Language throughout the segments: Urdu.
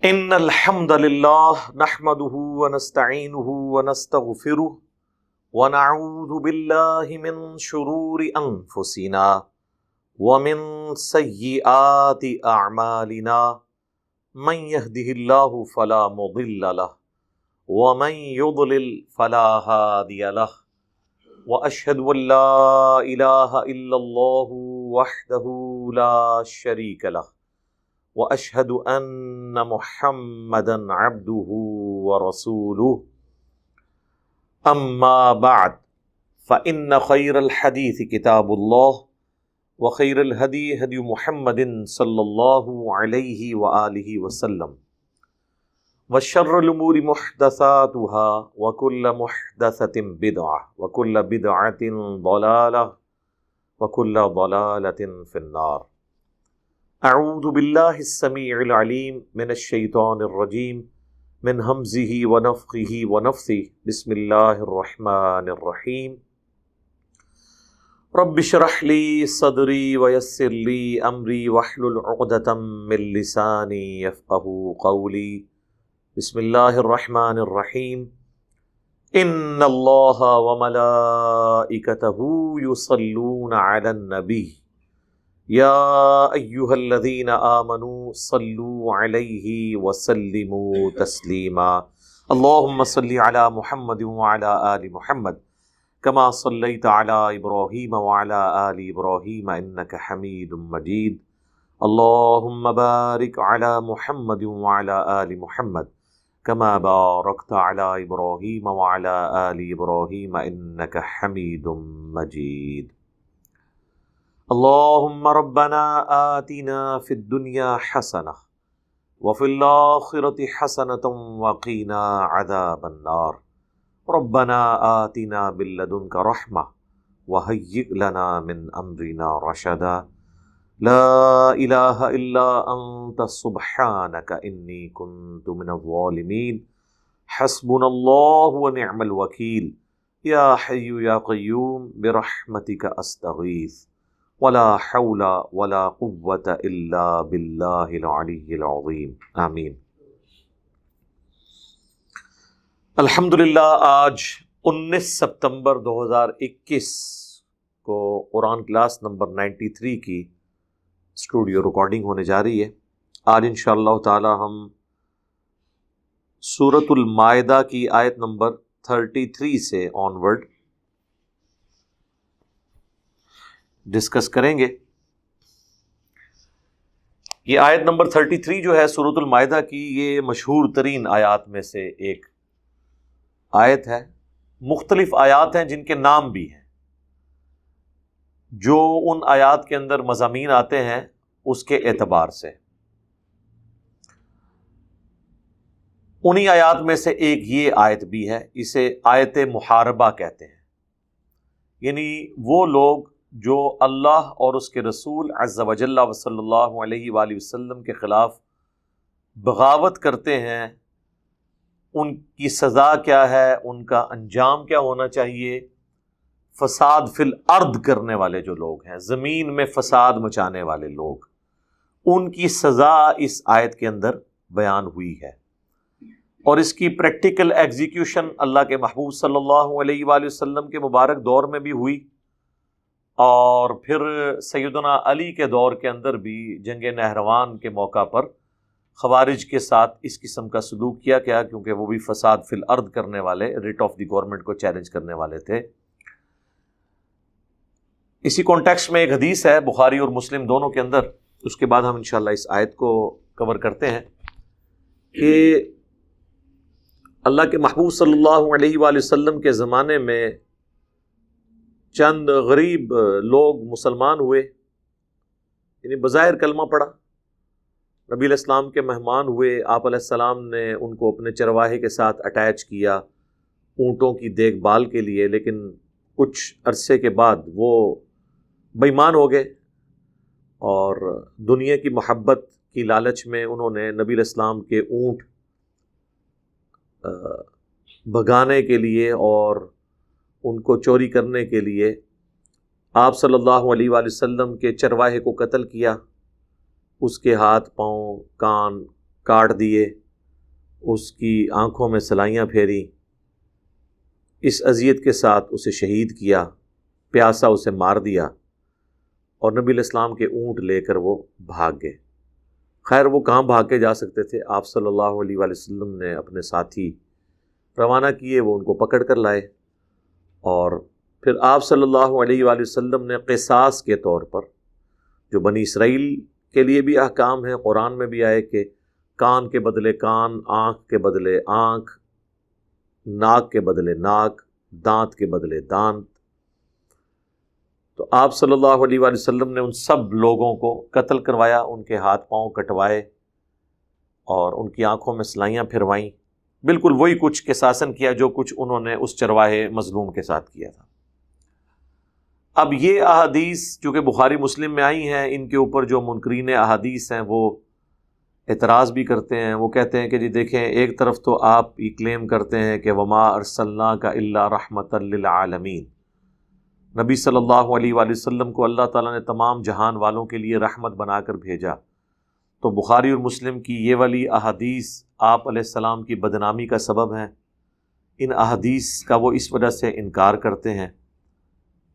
ان الحمد للہ نحمده ونستعینه ونستغفره ونعوذ باللہ من شرور انفسنا ومن سیئات اعمالنا من يهده اللہ فلا مضل له ومن يضلل فلا هادی له واشهد ان لا الہ الا اللہ وحدہ لا شریک له واشهد ان محمدا عبده ورسوله اما بعد فان خير الحديث كتاب الله وخير الهدي هدي محمد صلى الله عليه واله وسلم وشر الامور محدثاتها وكل محدثة بدعة وكل بدعة ضلالة وكل ضلالة في النار. اعوذ باللہ السمیع العلیم من الشیطان الرجیم من ہمزہ ونفخہ ونفثہ بسم اللہ الرحمن الرحیم. رب اشرح لی صدری ویسر لی امری واحلل عقدۃ من لسانی یفقہوا قولی. بسم اللہ الرحمن الرحیم. ان اللہ وملائکتہ یصلون علی النبی یا ایہا الذین آمنوا صلوا علیہ وسلموا تسلیما. اللہم صل علی محمد وعلی آل محمد کما صلیت علی ابراہیم وعلی آل ابراہیم انک حمید مجید. اللہم بارک علی محمد وعلی آل محمد کما بارکت علی ابراہیم وعلی آل ابراہیم انک حمید مجید. اللہم ربنا آتنا فی الدنیا حسنہ وفی الآخرۃ حسنۃ وقنا عذاب النار. ربنا آتنا من لدنک رحمہ وہیئ لنا من امرنا رشدا. لا الہ الا انت سبحانک انی کنت من الظالمین. حسبنا اللہ ونعم الوکیل. یا حی یا قیوم برحمتک استغیث ولا حول ولا قوة الا باللہ العلی العظیم. آمین. الحمدللہ آج 19 ستمبر 2021 کو قرآن کلاس نمبر 93 کی اسٹوڈیو ریکارڈنگ ہونے جا رہی ہے. آج انشاءاللہ تعالی ہم سورۃ المائدہ کی آیت نمبر 33 سے آنورڈ ڈسکس کریں گے. یہ آیت نمبر 33 جو ہے سورۃ المائدہ کی، یہ مشہور ترین آیات میں سے ایک آیت ہے. مختلف آیات ہیں جن کے نام بھی ہیں. جو ان آیات کے اندر مضامین آتے ہیں اس کے اعتبار سے، انہی آیات میں سے ایک یہ آیت بھی ہے. اسے آیت محاربہ کہتے ہیں. یعنی وہ لوگ جو اللہ اور اس کے رسول عز و جل و صلی اللہ علیہ وآلہ وسلم کے خلاف بغاوت کرتے ہیں، ان کی سزا کیا ہے، ان کا انجام کیا ہونا چاہیے. فساد فی الارض کرنے والے جو لوگ ہیں، زمین میں فساد مچانے والے لوگ، ان کی سزا اس آیت کے اندر بیان ہوئی ہے. اور اس کی پریکٹیکل ایگزیکیوشن اللہ کے محبوب صلی اللہ علیہ وآلہ وسلم کے مبارک دور میں بھی ہوئی، اور پھر سیدنا علی کے دور کے اندر بھی جنگ نہروان کے موقع پر خوارج کے ساتھ اس قسم کا سلوک کیا گیا، کیونکہ وہ بھی فساد فی الارض کرنے والے، ریٹ آف دی گورنمنٹ کو چیلنج کرنے والے تھے. اسی کانٹیکسٹ میں ایک حدیث ہے بخاری اور مسلم دونوں کے اندر، اس کے بعد ہم انشاءاللہ اس آیت کو کور کرتے ہیں، کہ اللہ کے محبوب صلی اللہ علیہ وآلہ وسلم کے زمانے میں چند غریب لوگ مسلمان ہوئے، یعنی بظاہر کلمہ پڑھا، نبی علیہ السلام کے مہمان ہوئے. آپ علیہ السلام نے ان کو اپنے چرواہے کے ساتھ اٹیچ کیا اونٹوں کی دیکھ بھال کے لیے، لیکن کچھ عرصے کے بعد وہ بے ایمان ہو گئے، اور دنیا کی محبت کی لالچ میں انہوں نے نبی علیہ السلام کے اونٹ بھگانے کے لیے اور ان کو چوری کرنے کے لیے آپ صلی اللہ علیہ وآلہ وسلم کے چرواہے کو قتل کیا. اس کے ہاتھ، پاؤں، کان کاٹ دیے، اس کی آنکھوں میں سلائیاں پھیری، اس اذیت کے ساتھ اسے شہید کیا، پیاسا اسے مار دیا، اور نبی علیہ السلام کے اونٹ لے کر وہ بھاگ گئے۔ خیر وہ کہاں بھاگ کے جا سکتے تھے؟ آپ صلی اللہ علیہ وآلہ وسلم نے اپنے ساتھی روانہ کیے، وہ ان کو پکڑ کر لائے، اور پھر آپ صلی اللہ علیہ وآلہ وسلم نے قصاص کے طور پر، جو بنی اسرائیل کے لیے بھی احکام ہیں، قرآن میں بھی آئے کہ کان کے بدلے کان، آنکھ کے بدلے آنکھ، ناک کے بدلے ناک، دانت کے بدلے دانت، تو آپ صلی اللہ علیہ وآلہ وسلم نے ان سب لوگوں کو قتل کروایا، ان کے ہاتھ پاؤں کٹوائے اور ان کی آنکھوں میں سلائیاں پھروائیں، بالکل وہی کچھ قصاصاً کیا جو کچھ انہوں نے اس چرواہے مظلوم کے ساتھ کیا تھا۔ اب یہ احادیث چونکہ بخاری مسلم میں آئی ہیں، ان کے اوپر جو منکرین احادیث ہیں وہ اعتراض بھی کرتے ہیں، وہ کہتے ہیں کہ جی دیکھیں، ایک طرف تو آپ یہ کلیم کرتے ہیں کہ وما ارسلناک الا رحمۃ للعالمین، نبی صلی اللہ علیہ وآلہ وسلم کو اللہ تعالیٰ نے تمام جہان والوں کے لیے رحمت بنا کر بھیجا، تو بخاری اور مسلم کی یہ والی احادیث آپ علیہ السلام کی بدنامی کا سبب ہیں، ان احادیث کا وہ اس وجہ سے انکار کرتے ہیں۔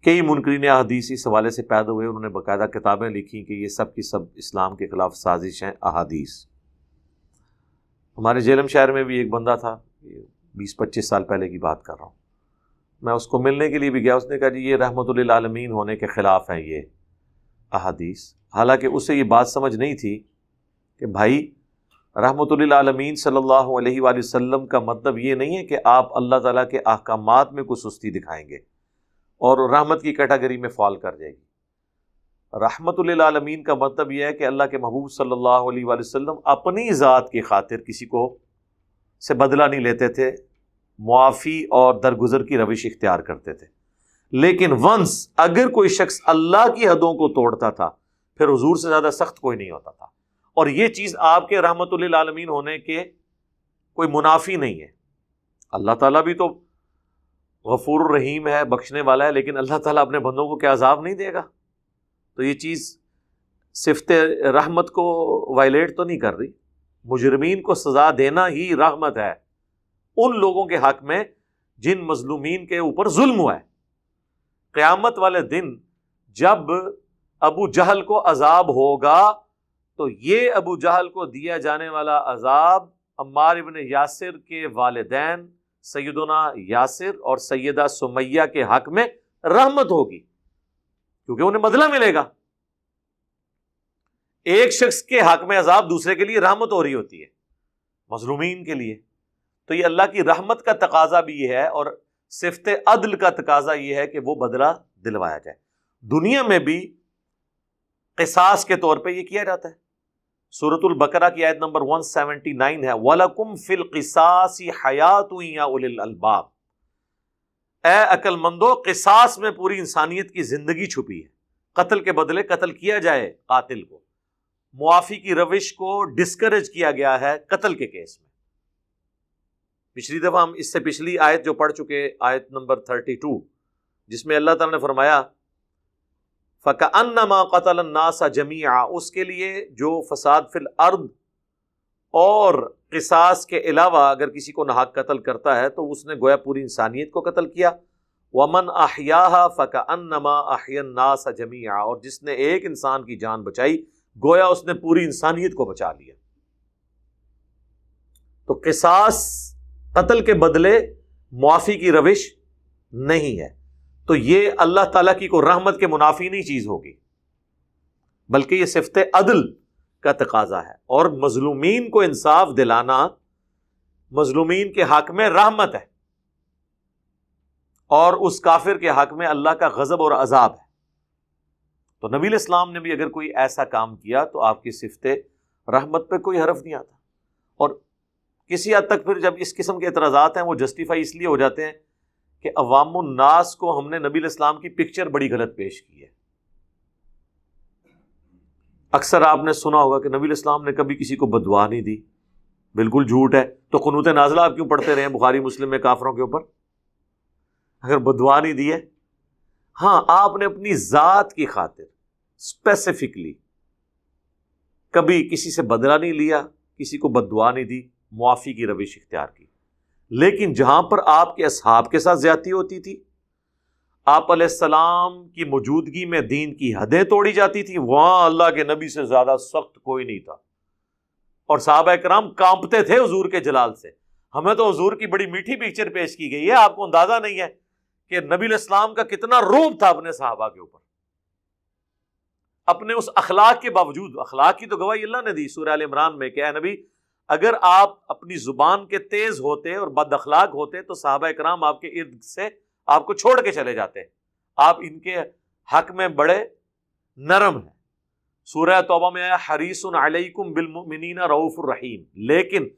کئی منکرین احادیث اس حوالے سے پیدا ہوئے، انہوں نے باقاعدہ کتابیں لکھی کہ یہ سب کی سب اسلام کے خلاف سازش ہیں احادیث۔ ہمارے جہلم شہر میں بھی ایک بندہ تھا، 20-25 سال پہلے کی بات کر رہا ہوں، میں اس کو ملنے کے لیے بھی گیا، اس نے کہا جی یہ رحمت للعالمین ہونے کے خلاف ہیں یہ احادیث، حالانکہ اسے یہ بات سمجھ نہیں تھی کہ بھائی رحمت للعالمین صلی اللہ علیہ وآلہ وسلم کا مطلب یہ نہیں ہے کہ آپ اللہ تعالیٰ کے احکامات میں کوئی سستی دکھائیں گے اور رحمت کی کیٹیگری میں فال کر جائے گی۔ رحمت للعالمین کا مطلب یہ ہے کہ اللہ کے محبوب صلی اللہ علیہ وآلہ وسلم اپنی ذات کی خاطر کسی کو سے بدلہ نہیں لیتے تھے، معافی اور درگزر کی روش اختیار کرتے تھے، لیکن ونس اگر کوئی شخص اللہ کی حدوں کو توڑتا تھا پھر حضور سے زیادہ سخت کوئی نہیں ہوتا تھا، اور یہ چیز آپ کے رحمت للعالمین ہونے کے کوئی منافی نہیں ہے۔ اللہ تعالیٰ بھی تو غفور الرحیم ہے، بخشنے والا ہے، لیکن اللہ تعالیٰ اپنے بندوں کو کیا عذاب نہیں دے گا؟ تو یہ چیز صفت رحمت کو وائلیٹ تو نہیں کر رہی۔ مجرمین کو سزا دینا ہی رحمت ہے ان لوگوں کے حق میں جن مظلومین کے اوپر ظلم ہوا ہے۔ قیامت والے دن جب ابو جہل کو عذاب ہوگا تو یہ ابو جہل کو دیا جانے والا عذاب عمار ابن یاسر کے والدین سیدنا یاسر اور سیدہ سمیہ کے حق میں رحمت ہوگی، کیونکہ انہیں بدلہ ملے گا۔ ایک شخص کے حق میں عذاب دوسرے کے لیے رحمت ہو رہی ہوتی ہے، مظلومین کے لیے۔ تو یہ اللہ کی رحمت کا تقاضا بھی یہ ہے، اور صفت عدل کا تقاضا یہ ہے کہ وہ بدلہ دلوایا جائے۔ دنیا میں بھی قصاص کے طور پہ یہ کیا جاتا ہے۔ سورۃ البقرہ کی آیت نمبر 179 ہے، وَلَكُمْ فِي الْقِصَاصِ حَيَاةٌ يَا أُولِي الْأَلْبَابِ، اے عقل مندو، قصاص میں پوری انسانیت کی زندگی چھپی ہے۔ قتل کے بدلے قتل کیا جائے قاتل کو، معافی کی روش کو ڈسکریج کیا گیا ہے قتل کے کیس میں۔ پچھلی دفعہ ہم اس سے پچھلی آیت جو پڑھ چکے، آیت نمبر 32، جس میں اللہ تعالیٰ نے فرمایا فَكَأَنَّمَا قَتَلَ النَّاسَ جَمِيعًا، اس کے لیے جو فساد فی الارض اور قصاص کے علاوہ اگر کسی کو ناحق قتل کرتا ہے تو اس نے گویا پوری انسانیت کو قتل کیا۔ وَمَنْ أَحْيَاهَا فَكَأَنَّمَا أَحْيَا النَّاسَ جَمِيعًا، اور جس نے ایک انسان کی جان بچائی گویا اس نے پوری انسانیت کو بچا لیا۔ تو قصاص قتل کے بدلے معافی کی روش نہیں ہے، تو یہ اللہ تعالیٰ کی کوئی رحمت کے منافی نہیں چیز ہوگی، بلکہ یہ صفت عدل کا تقاضا ہے، اور مظلومین کو انصاف دلانا مظلومین کے حق میں رحمت ہے، اور اس کافر کے حق میں اللہ کا غضب اور عذاب ہے۔ تو نبی علیہ السلام نے بھی اگر کوئی ایسا کام کیا تو آپ کی صفت رحمت پہ کوئی حرف نہیں آتا، اور کسی حد تک پھر جب اس قسم کے اعتراضات ہیں وہ جسٹیفائی اس لیے ہو جاتے ہیں کہ عوام الناس کو ہم نے نبی علیہ السلام کی پکچر بڑی غلط پیش کی ہے۔ اکثر آپ نے سنا ہوگا کہ نبی علیہ السلام نے کبھی کسی کو بددعا نہیں دی، بالکل جھوٹ ہے۔ تو قنوت نازلہ آپ کیوں پڑھتے رہے ہیں بخاری مسلم میں کافروں کے اوپر اگر بددعا نہیں دی ہے؟ ہاں، آپ نے اپنی ذات کی خاطر اسپیسیفکلی کبھی کسی سے بدلہ نہیں لیا، کسی کو بد دعا نہیں دی، معافی کی روش اختیار کی۔ لیکن جہاں پر آپ کے اصحاب کے ساتھ زیادتی ہوتی تھی، آپ علیہ السلام کی موجودگی میں دین کی حدیں توڑی جاتی تھی، وہاں اللہ کے نبی سے زیادہ سخت کوئی نہیں تھا، اور صحابہ کرام کانپتے تھے حضور کے جلال سے۔ ہمیں تو حضور کی بڑی میٹھی پکچر پیش کی گئی ہے، آپ کو اندازہ نہیں ہے کہ نبی علیہ السلام کا کتنا رعب تھا اپنے صحابہ کے اوپر، اپنے اس اخلاق کے باوجود۔ اخلاق کی تو گواہی اللہ نے دی سورہ آل عمران میں کہ اے نبی، اگر آپ اپنی زبان کے تیز ہوتے اور بد اخلاق ہوتے تو صحابہ کرام آپ کے ارد سے آپ کو چھوڑ کے چلے جاتے، آپ ان کے حق میں بڑے نرم ہیں۔ سورہ توبہ میں آیا حریص علیکم بالمؤمنین رؤوف الرحیم، لیکن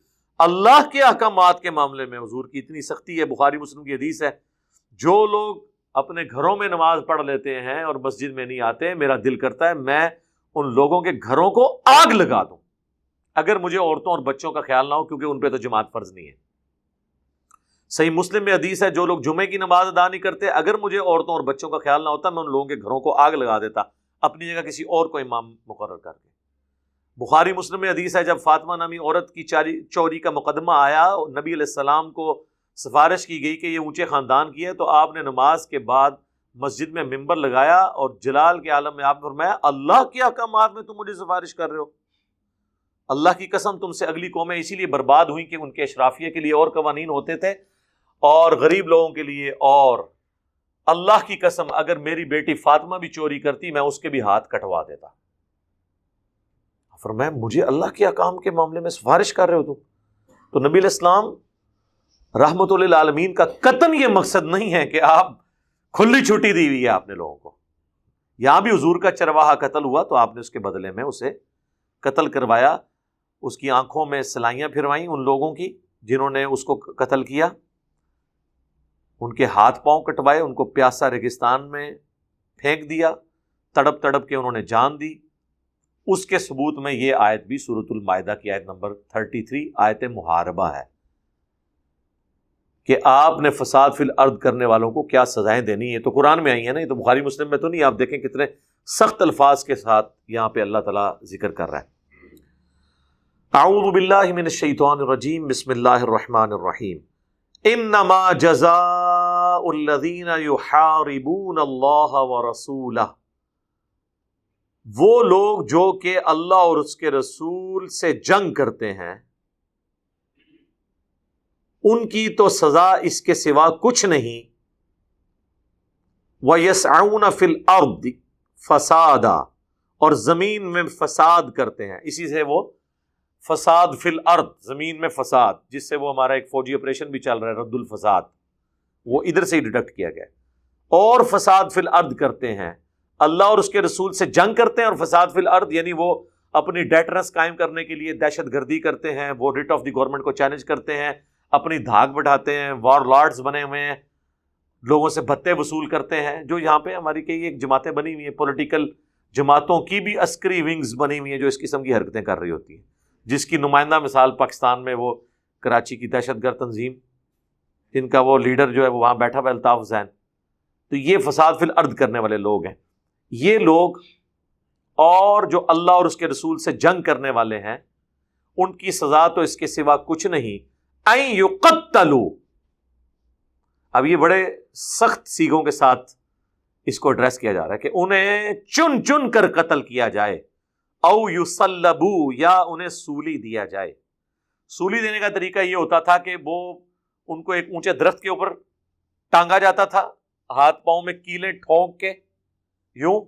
اللہ کے احکامات کے معاملے میں حضور کی اتنی سختی ہے۔ بخاری مسلم کی حدیث ہے، جو لوگ اپنے گھروں میں نماز پڑھ لیتے ہیں اور مسجد میں نہیں آتے، میرا دل کرتا ہے میں ان لوگوں کے گھروں کو آگ لگا دوں، اگر مجھے عورتوں اور بچوں کا خیال نہ ہو، کیونکہ ان پہ تو جماعت فرض نہیں ہے۔ صحیح مسلم میں حدیث ہے، جو لوگ جمعے کی نماز ادا نہیں کرتے، اگر مجھے عورتوں اور بچوں کا خیال نہ ہوتا، میں ان لوگوں کے گھروں کو آگ لگا دیتا، اپنی جگہ کسی اور کو امام مقرر کر کے۔ بخاری مسلم میں حدیث ہے، جب فاطمہ نامی عورت کی چوری کا مقدمہ آیا، نبی علیہ السلام کو سفارش کی گئی کہ یہ اونچے خاندان کی ہے، تو آپ نے نماز کے بعد مسجد میں منبر لگایا اور جلال کے عالم میں آپ نے فرمایا اللہ کے احکامات میں تم مجھے سفارش کر رہے ہو؟ اللہ کی قسم تم سے اگلی قومیں اسی لیے برباد ہوئیں کہ ان کے اشرافیہ کے لیے اور قوانین ہوتے تھے اور غریب لوگوں کے لیے، اور اللہ کی قسم اگر میری بیٹی فاطمہ بھی چوری کرتی میں اس کے بھی ہاتھ کٹوا دیتا۔ فرمایا مجھے اللہ کے احکام کے معاملے میں سفارش کر رہے ہو تم؟ تو نبی علیہ السلام رحمت للعالمین کا قطعاً یہ مقصد نہیں ہے کہ آپ کھلی چھٹی دی ہوئی ہے آپ نے لوگوں کو۔ یہاں بھی حضور کا چرواہا قتل ہوا تو آپ نے اس کے بدلے میں اسے قتل کروایا، اس کی آنکھوں میں سلائیاں پھروائیں ان لوگوں کی جنہوں نے اس کو قتل کیا، ان کے ہاتھ پاؤں کٹوائے، ان کو پیاسا ریگستان میں پھینک دیا، تڑپ تڑپ کے انہوں نے جان دی۔ اس کے ثبوت میں یہ آیت بھی سورۃ المائدہ کی آیت نمبر 33 آیت محاربہ ہے کہ آپ نے فساد فی الارض کرنے والوں کو کیا سزائیں دینی ہے۔ تو قرآن میں آئی ہیں نا، یہ تو بخاری مسلم میں تو نہیں، آپ دیکھیں کتنے سخت الفاظ کے ساتھ یہاں پہ اللہ تعالیٰ ذکر کر رہا ہے۔ اعوذ باللہ من الشیطان الرجیم، بسم اللہ الرحمن الرحیم۔ انما جزاء الذین یحاربون اللہ ورسولہ، وہ لوگ جو کہ اللہ اور اس کے رسول سے جنگ کرتے ہیں، ان کی تو سزا اس کے سوا کچھ نہیں۔ وَيَسْعَوْنَ فِي الْأَرْضِ فَسَادًا، اور زمین میں فساد کرتے ہیں، اسی سے وہ فساد فی الارض، زمین میں فساد، جس سے وہ ہمارا ایک فوجی آپریشن بھی چل رہا ہے رد الفساد، وہ ادھر سے ہی ڈیڈکٹ کیا گیا ہے۔ اور فساد فی الارض کرتے ہیں، اللہ اور اس کے رسول سے جنگ کرتے ہیں، اور فساد فی الارض یعنی وہ اپنی ڈیٹرنس قائم کرنے کے لیے دہشت گردی کرتے ہیں، وہ ریٹ آف دی گورنمنٹ کو چیلنج کرتے ہیں، اپنی دھاک بٹھاتے ہیں، وار لارڈز بنے ہوئے ہیں، لوگوں سے بھتے وصول کرتے ہیں، جو یہاں پہ ہماری کئی ایک جماعتیں بنی ہوئی ہیں، پولیٹیکل جماعتوں کی بھی عسکری ونگز بنی ہوئی ہیں جو اس قسم کی حرکتیں کر رہی ہوتی ہیں، جس کی نمائندہ مثال پاکستان میں وہ کراچی کی دہشت گرد تنظیم جن کا وہ لیڈر جو ہے وہ وہاں بیٹھا ہوا الطاف حسین۔ تو یہ فساد فی الارض کرنے والے لوگ ہیں، یہ لوگ اور جو اللہ اور اس کے رسول سے جنگ کرنے والے ہیں، ان کی سزا تو اس کے سوا کچھ نہیں، این یقتلوا۔ اب یہ بڑے سخت سیغوں کے ساتھ اس کو ایڈریس کیا جا رہا ہے کہ انہیں چن چن کر قتل کیا جائے، او یصلبوا، یا انہیں سولی دیا جائے۔ سولی دینے کا طریقہ یہ ہوتا تھا کہ وہ ان کو ایک اونچے درخت کے اوپر ٹانگا جاتا تھا، ہاتھ پاؤں میں کیلیں ٹھونک کے یوں،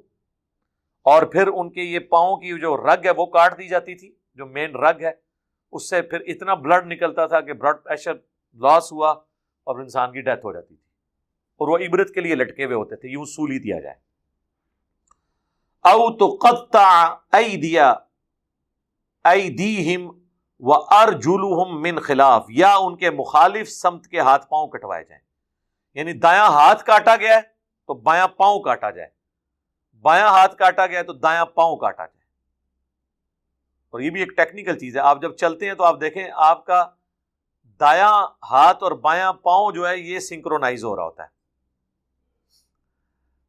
اور پھر ان کے یہ پاؤں کی جو رگ ہے وہ کاٹ دی جاتی تھی، جو مین رگ ہے، اس سے پھر اتنا بلڈ نکلتا تھا کہ بلڈ پریشر لاس ہوا اور انسان کی ڈیتھ ہو جاتی تھی، اور وہ عبرت کے لیے لٹکے ہوئے ہوتے تھے، یوں سولی دیا جائے۔ او تقطع ایدیہم وارجلہم من خلاف، یا ان کے مخالف سمت کے ہاتھ پاؤں کٹوائے جائیں، یعنی دایاں ہاتھ کاٹا گیا ہے تو بایاں پاؤں کاٹا جائے، بایاں ہاتھ کاٹا گیا ہے تو دایاں پاؤں کاٹا جائے۔ اور یہ بھی ایک ٹیکنیکل چیز ہے، آپ جب چلتے ہیں تو آپ دیکھیں آپ کا دایاں ہاتھ اور بایاں پاؤں جو ہے یہ سنکرونائز ہو رہا ہوتا ہے۔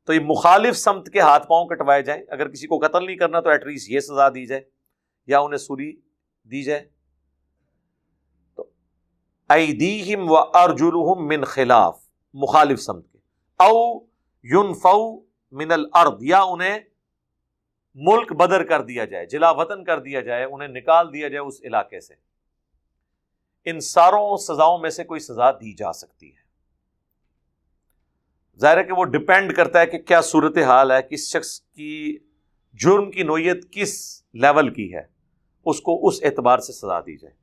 تو یہ مخالف سمت کے ہاتھ پاؤں کٹوائے جائیں، اگر کسی کو قتل نہیں کرنا تو ایٹ لیسٹ یہ سزا دی جائے یا انہیں سولی دی جائے۔ ایدیہم وارجلہم من خلاف، مخالف سمت کے، او ینفوا من الارض، یا انہیں ملک بدر کر دیا جائے، جلا وطن کر دیا جائے، انہیں نکال دیا جائے اس علاقے سے۔ ان ساروں سزاؤں میں سے کوئی سزا دی جا سکتی ہے۔ ظاہر ہے کہ وہ ڈپینڈ کرتا ہے کہ کیا صورتحال ہے، کس شخص کی جرم کی نوعیت کس لیول کی ہے، اس کو اس اعتبار سے سزا دی جائے۔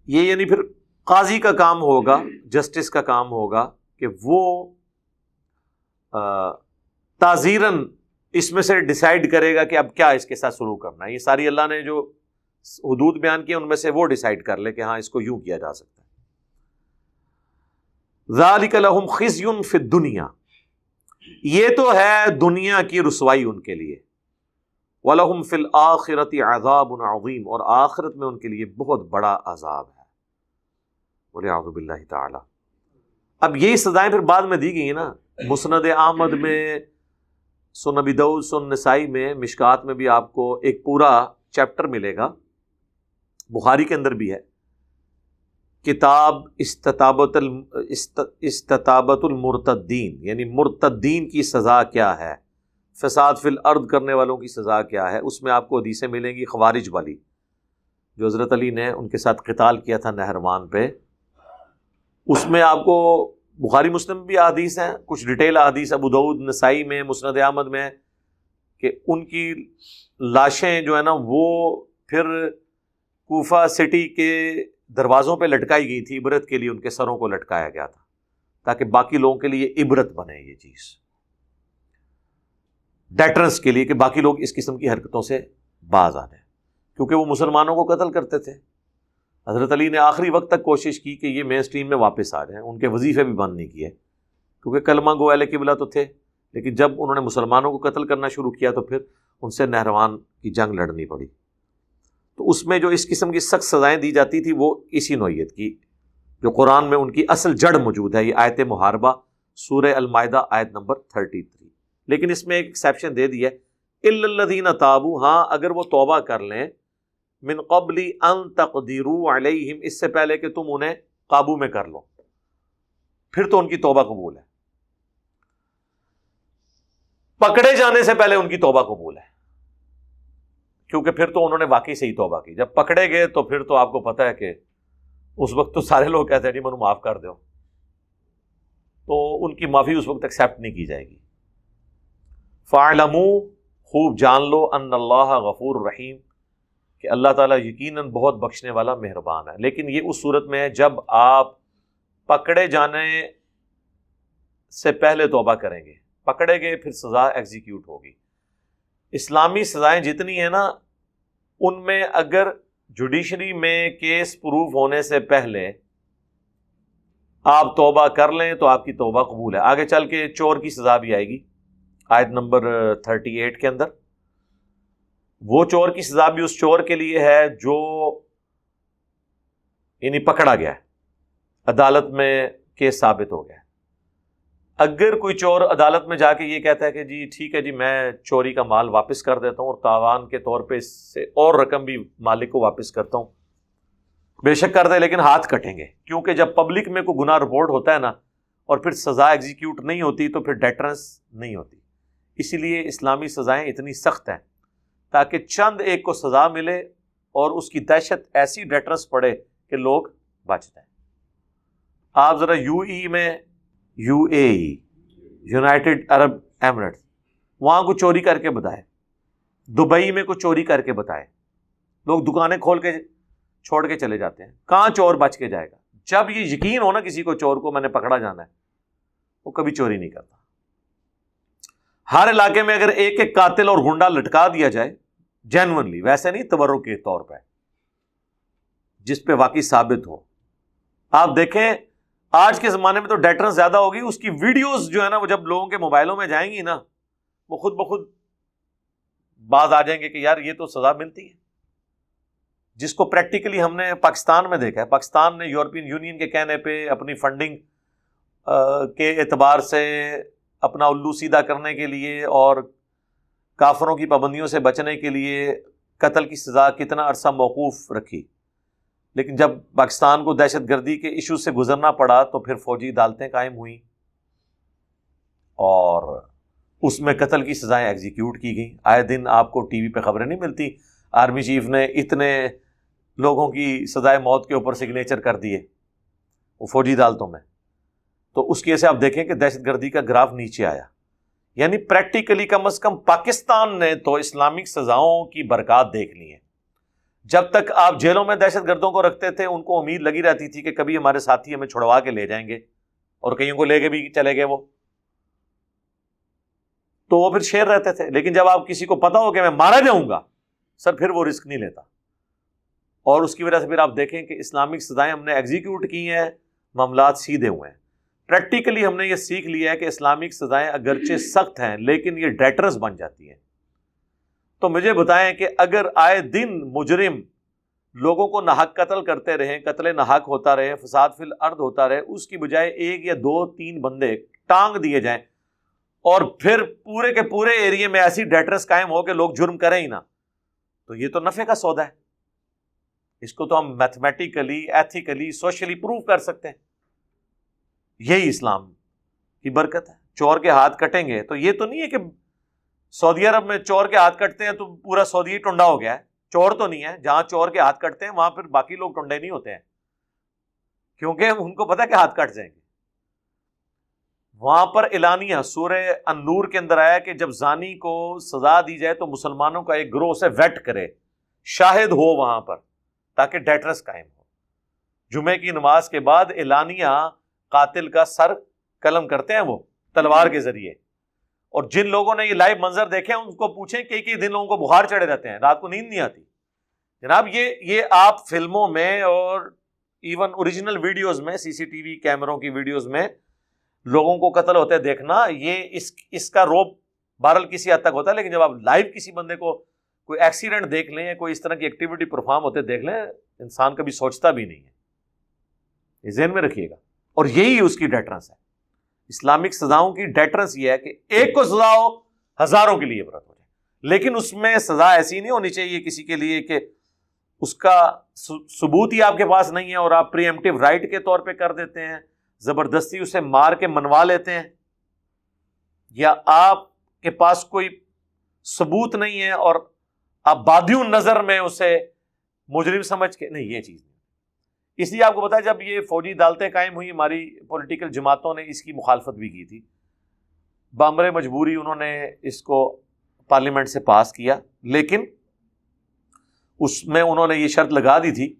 یہ یعنی پھر قاضی کا کام ہوگا، جسٹس کا کام ہوگا کہ وہ تعزیراً اس میں سے ڈیسائیڈ کرے گا کہ اب کیا اس کے ساتھ سلوک کرنا ہے۔ یہ ساری اللہ نے جو حدود بیان کیے ان میں سے وہ ڈیسائیڈ کر لے کہ ہاں اس کو یوں کیا جا سکتا ہے۔ ذالک لہم خزی فی الدنیا، یہ تو ہے دنیا کی رسوائی ان کے لیے، وَلَهُمْ فِي الْآخِرَةِ عَذَابٌ عَظِيمٌ، اور آخرت میں ان کے لیے بہت بڑا عذاب ہے، وَلِعَوْذُ بِاللَّهِ تعالی۔ اب یہی سزائیں پھر بعد میں دی گئی نا، مسند احمد میں، سنن ابی داؤد، سنن نسائی میں، مشکات میں بھی آپ کو ایک پورا چیپٹر ملے گا، بخاری کے اندر بھی ہے، کتاب استتابت المرتدین، یعنی مرتدین کی سزا کیا ہے، فساد فی الارض کرنے والوں کی سزا کیا ہے۔ اس میں آپ کو حدیثیں ملیں گی خوارج والی، جو حضرت علی نے ان کے ساتھ قتال کیا تھا نہروان پہ، اس میں آپ کو بخاری مسلم بھی احادیث ہیں، کچھ ڈیٹیل احادیث ابو داؤد، نسائی میں، مسند احمد میں، کہ ان کی لاشیں جو ہے نا وہ پھر کوفہ سٹی کے دروازوں پہ لٹکائی گئی تھی، عبرت کے لیے ان کے سروں کو لٹکایا گیا تھا تاکہ باقی لوگوں کے لیے عبرت بنے، یہ چیز ڈیٹرنس کے لیے کہ باقی لوگ اس قسم کی حرکتوں سے باز آ جائیں، کیونکہ وہ مسلمانوں کو قتل کرتے تھے۔ حضرت علی نے آخری وقت تک کوشش کی کہ یہ مین سٹریم میں واپس آ جائیں، ان کے وظیفے بھی بند نہیں کیے، کیونکہ کلمہ گو اہل قبلہ تو تھے، لیکن جب انہوں نے مسلمانوں کو قتل کرنا شروع کیا تو پھر ان سے نہروان کی جنگ لڑنی پڑی۔ تو اس میں جو اس قسم کی سخت سزائیں دی جاتی تھی وہ اسی نوعیت کی، جو قرآن میں ان کی اصل جڑ موجود ہے، یہ آیت محاربہ سورہ المائدہ آیت نمبر 33۔ لیکن اس میں ایک ایکسیپشن دے دیا ہے، الا الذین تابوا، ہاں اگر وہ توبہ کر لیں، من قبل ان تقدروا علیہم، اس سے پہلے کہ تم انہیں قابو میں کر لو، پھر تو ان کی توبہ قبول ہے۔ پکڑے جانے سے پہلے ان کی توبہ قبول ہے، کیونکہ پھر تو انہوں نے واقعی سے ہی توبہ کی۔ جب پکڑے گئے تو پھر تو آپ کو پتہ ہے کہ اس وقت تو سارے لوگ کہتے ہیں جی منو معاف کر دو، تو ان کی معافی اس وقت ایکسیپٹ نہیں کی جائے گی۔ فَاعْلَمُوا، خوب جان لو، ان اللہ غفور رحیم، کہ اللہ تعالیٰ یقیناً بہت بخشنے والا مہربان ہے۔ لیکن یہ اس صورت میں ہے جب آپ پکڑے جانے سے پہلے توبہ کریں گے، پکڑے گئے پھر سزا ایگزیکیوٹ ہوگی۔ اسلامی سزائیں جتنی ہیں نا، ان میں اگر جوڈیشری میں کیس پروف ہونے سے پہلے آپ توبہ کر لیں تو آپ کی توبہ قبول ہے۔ آگے چل کے چور کی سزا بھی آئے گی آیت نمبر 38 کے اندر۔ وہ چور کی سزا بھی اس چور کے لیے ہے جو یعنی پکڑا گیا ہے، عدالت میں کیس ثابت ہو گیا ہے۔ اگر کوئی چور عدالت میں جا کے یہ کہتا ہے کہ جی ٹھیک ہے جی میں چوری کا مال واپس کر دیتا ہوں اور تاوان کے طور پہ اس سے اور رقم بھی مالک کو واپس کرتا ہوں، بے شک کر دے، لیکن ہاتھ کٹیں گے، کیونکہ جب پبلک میں کوئی گناہ رپورٹ ہوتا ہے نا اور پھر سزا ایگزیکیوٹ نہیں ہوتی تو پھر ڈیٹرنس نہیں ہوتی۔ اسی لیے اسلامی سزائیں اتنی سخت ہیں تاکہ چند ایک کو سزا ملے اور اس کی دہشت ایسی ڈیٹرنس پڑے کہ لوگ بچ جائیں۔ آپ ذرا U A E, United Arab Emirates, وہاں کو چوری کر کے بتائے، دبئی میں کو چوری کر کے بتائے، لوگ دکانیں کھول کے چھوڑ کے چلے جاتے ہیں، کہاں چور بچ کے جائے گا؟ جب یہ یقین ہو نا کسی کو چور کو میں نے پکڑا جانا ہے، وہ کبھی چوری نہیں کرتا۔ ہر علاقے میں اگر ایک ایک قاتل اور گنڈا لٹکا دیا جائے جینونلی، ویسے نہیں تبرک کے طور پہ، جس پہ واقعی ثابت ہو، آپ دیکھیں آج کے زمانے میں تو ڈیٹرنس زیادہ ہوگی، اس کی ویڈیوز جو ہے نا وہ جب لوگوں کے موبائلوں میں جائیں گی نا، وہ خود بخود باز آ جائیں گے کہ یار یہ تو سزا ملتی ہے، جس کو پریکٹیکلی ہم نے پاکستان میں دیکھا ہے۔ پاکستان نے یورپین یونین کے کہنے پہ اپنی فنڈنگ کے اعتبار سے اپنا الو سیدھا کرنے کے لیے اور کافروں کی پابندیوں سے بچنے کے لیے قتل کی سزا کتنا عرصہ موقوف رکھی، لیکن جب پاکستان کو دہشت گردی کے ایشو سے گزرنا پڑا تو پھر فوجی عدالتیں قائم ہوئیں اور اس میں قتل کی سزائیں ایگزیکیوٹ کی گئیں. آئے دن آپ کو ٹی وی پہ خبریں نہیں ملتی آرمی چیف نے اتنے لوگوں کی سزائے موت کے اوپر سگنیچر کر دیے وہ فوجی عدالتوں میں. تو اس کی وجہ سے آپ دیکھیں کہ دہشت گردی کا گراف نیچے آیا. یعنی پریکٹیکلی کم از کم پاکستان نے تو اسلامک سزاؤں کی برکات دیکھ لی ہیں. جب تک آپ جیلوں میں دہشت گردوں کو رکھتے تھے ان کو امید لگی رہتی تھی کہ کبھی ہمارے ساتھی ہمیں چھڑوا کے لے جائیں گے, اور کئیوں کو لے کے بھی چلے گئے وہ, تو وہ پھر شیر رہتے تھے. لیکن جب آپ کسی کو پتا ہو کہ میں مارا جاؤں گا سر, پھر وہ رسک نہیں لیتا. اور اس کی وجہ سے پھر آپ دیکھیں کہ اسلامک سزائیں ہم نے ایگزیکیوٹ کی ہیں, معاملات سیدھے ہوئے ہیں. پریکٹیکلی ہم نے یہ سیکھ لیا ہے کہ اسلامک سزائیں اگرچہ سخت ہیں لیکن یہ ڈیٹرز بن جاتی ہیں. تو مجھے بتائیں کہ اگر آئے دن مجرم لوگوں کو ناحق قتل کرتے رہیں, قتل ناحق ہوتا رہے, فساد فی الارض ہوتا رہے, اس کی بجائے ایک یا دو تین بندے ٹانگ دیے جائیں اور پھر پورے کے پورے ایریے میں ایسی ڈیٹرس قائم ہو کہ لوگ جرم کریں ہی نہ, تو یہ تو نفع کا سودا ہے. اس کو تو ہم میتھمیٹیکلی, ایتھیکلی, سوشلی پروو کر سکتے ہیں. یہی اسلام کی برکت ہے. چور کے ہاتھ کٹیں گے تو یہ تو نہیں ہے کہ سعودی عرب میں چور کے ہاتھ کٹتے ہیں تو پورا سعودی ٹنڈا ہو گیا ہے. چور تو نہیں ہے, جہاں چور کے ہاتھ کٹتے ہیں وہاں پھر باقی لوگ ٹنڈے نہیں ہوتے ہیں, کیونکہ ان کو پتا کہ ہاتھ کٹ جائیں گے. وہاں پر اعلانیہ سورہ النور کے اندر آیا کہ جب زانی کو سزا دی جائے تو مسلمانوں کا ایک گروہ اسے ویٹ کرے, شاہد ہو وہاں پر, تاکہ ڈیٹرس قائم ہو. جمعے کی نماز کے بعد اعلانیہ قاتل کا سر قلم کرتے ہیں وہ تلوار کے ذریعے. اور جن لوگوں نے یہ لائیو منظر دیکھے ہیں ان کو پوچھیں کہ کئی دن لوگوں کو بخار چڑھے رہتے ہیں, رات کو نیند نہیں آتی. جناب یہ آپ فلموں میں اور ایون اوریجنل ویڈیوز میں, سی سی ٹی وی کیمروں کی ویڈیوز میں لوگوں کو قتل ہوتے دیکھنا, یہ اس کا روب بہرحال کسی حد تک ہوتا ہے. لیکن جب آپ لائیو کسی بندے کو کوئی ایکسیڈنٹ دیکھ لیں یا کوئی اس طرح کی ایکٹیویٹی پرفارم ہوتے دیکھ لیں, انسان کبھی سوچتا بھی نہیں ہے. یہ ذہن میں رکھیے گا. اور یہی اس کی ڈیٹرنس ہے. اسلامک سزاؤں کی ڈیٹرنس یہ ہے کہ ایک کو سزا ہو, ہزاروں کے لیے عبرت ہو جائے. لیکن اس میں سزا ایسی نہیں ہونی چاہیے کسی کے لیے کہ اس کا ثبوت ہی آپ کے پاس نہیں ہے اور آپ پری ایمپٹیو رائٹ کے طور پہ کر دیتے ہیں, زبردستی اسے مار کے منوا لیتے ہیں, یا آپ کے پاس کوئی ثبوت نہیں ہے اور آپ بادیوں نظر میں اسے مجرم سمجھ کے, نہیں, یہ چیز نہیں. اس لیے آپ کو بتایا جب یہ فوجی عدالتیں قائم ہوئی, ہماری پولیٹیکل جماعتوں نے اس کی مخالفت بھی کی تھی. بامر مجبوری انہوں نے اس کو پارلیمنٹ سے پاس کیا, لیکن اس میں انہوں نے یہ شرط لگا دی تھی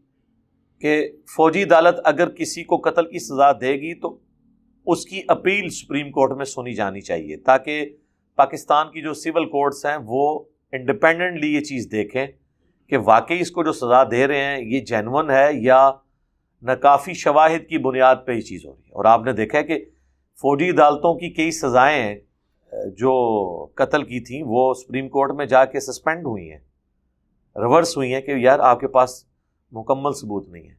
کہ فوجی عدالت اگر کسی کو قتل کی سزا دے گی تو اس کی اپیل سپریم کورٹ میں سنی جانی چاہیے, تاکہ پاکستان کی جو سول کورٹس ہیں وہ انڈیپینڈنٹلی یہ چیز دیکھیں کہ واقعی اس کو جو سزا دے رہے ہیں یہ جینون ہے یا ناکافی شواہد کی بنیاد پہ یہ چیز ہو رہی ہے. اور آپ نے دیکھا ہے کہ فوجی عدالتوں کی کئی سزائیں جو قتل کی تھیں وہ سپریم کورٹ میں جا کے سسپینڈ ہوئی ہیں, ریورس ہوئی ہیں کہ یار آپ کے پاس مکمل ثبوت نہیں ہے.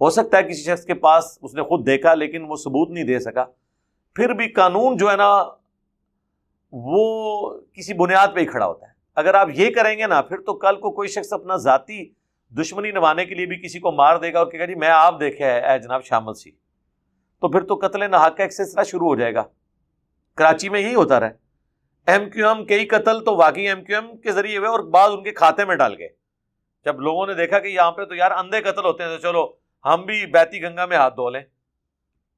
ہو سکتا ہے کسی شخص کے پاس اس نے خود دیکھا لیکن وہ ثبوت نہیں دے سکا, پھر بھی قانون جو ہے نا وہ کسی بنیاد پہ ہی کھڑا ہوتا ہے. اگر آپ یہ کریں گے نا پھر تو کل کو کوئی شخص اپنا ذاتی دشمنی نبھانے کے لیے بھی کسی کو مار دے گا اور کہے گا جی میں آپ دیکھا ہے اے جناب شامل سی, تو پھر تو قتل ناحق کا ایک سلسلہ شروع ہو جائے گا. کراچی میں یہی ہوتا رہا, ایم کیو ایم کئی قتل تو واقعی ایم کیو ایم کے ذریعے ہوئے اور بعض ان کے کھاتے میں ڈال گئے. جب لوگوں نے دیکھا کہ یہاں پہ تو یار اندھے قتل ہوتے ہیں تو چلو ہم بھی بیتی گنگا میں ہاتھ دھو لیں,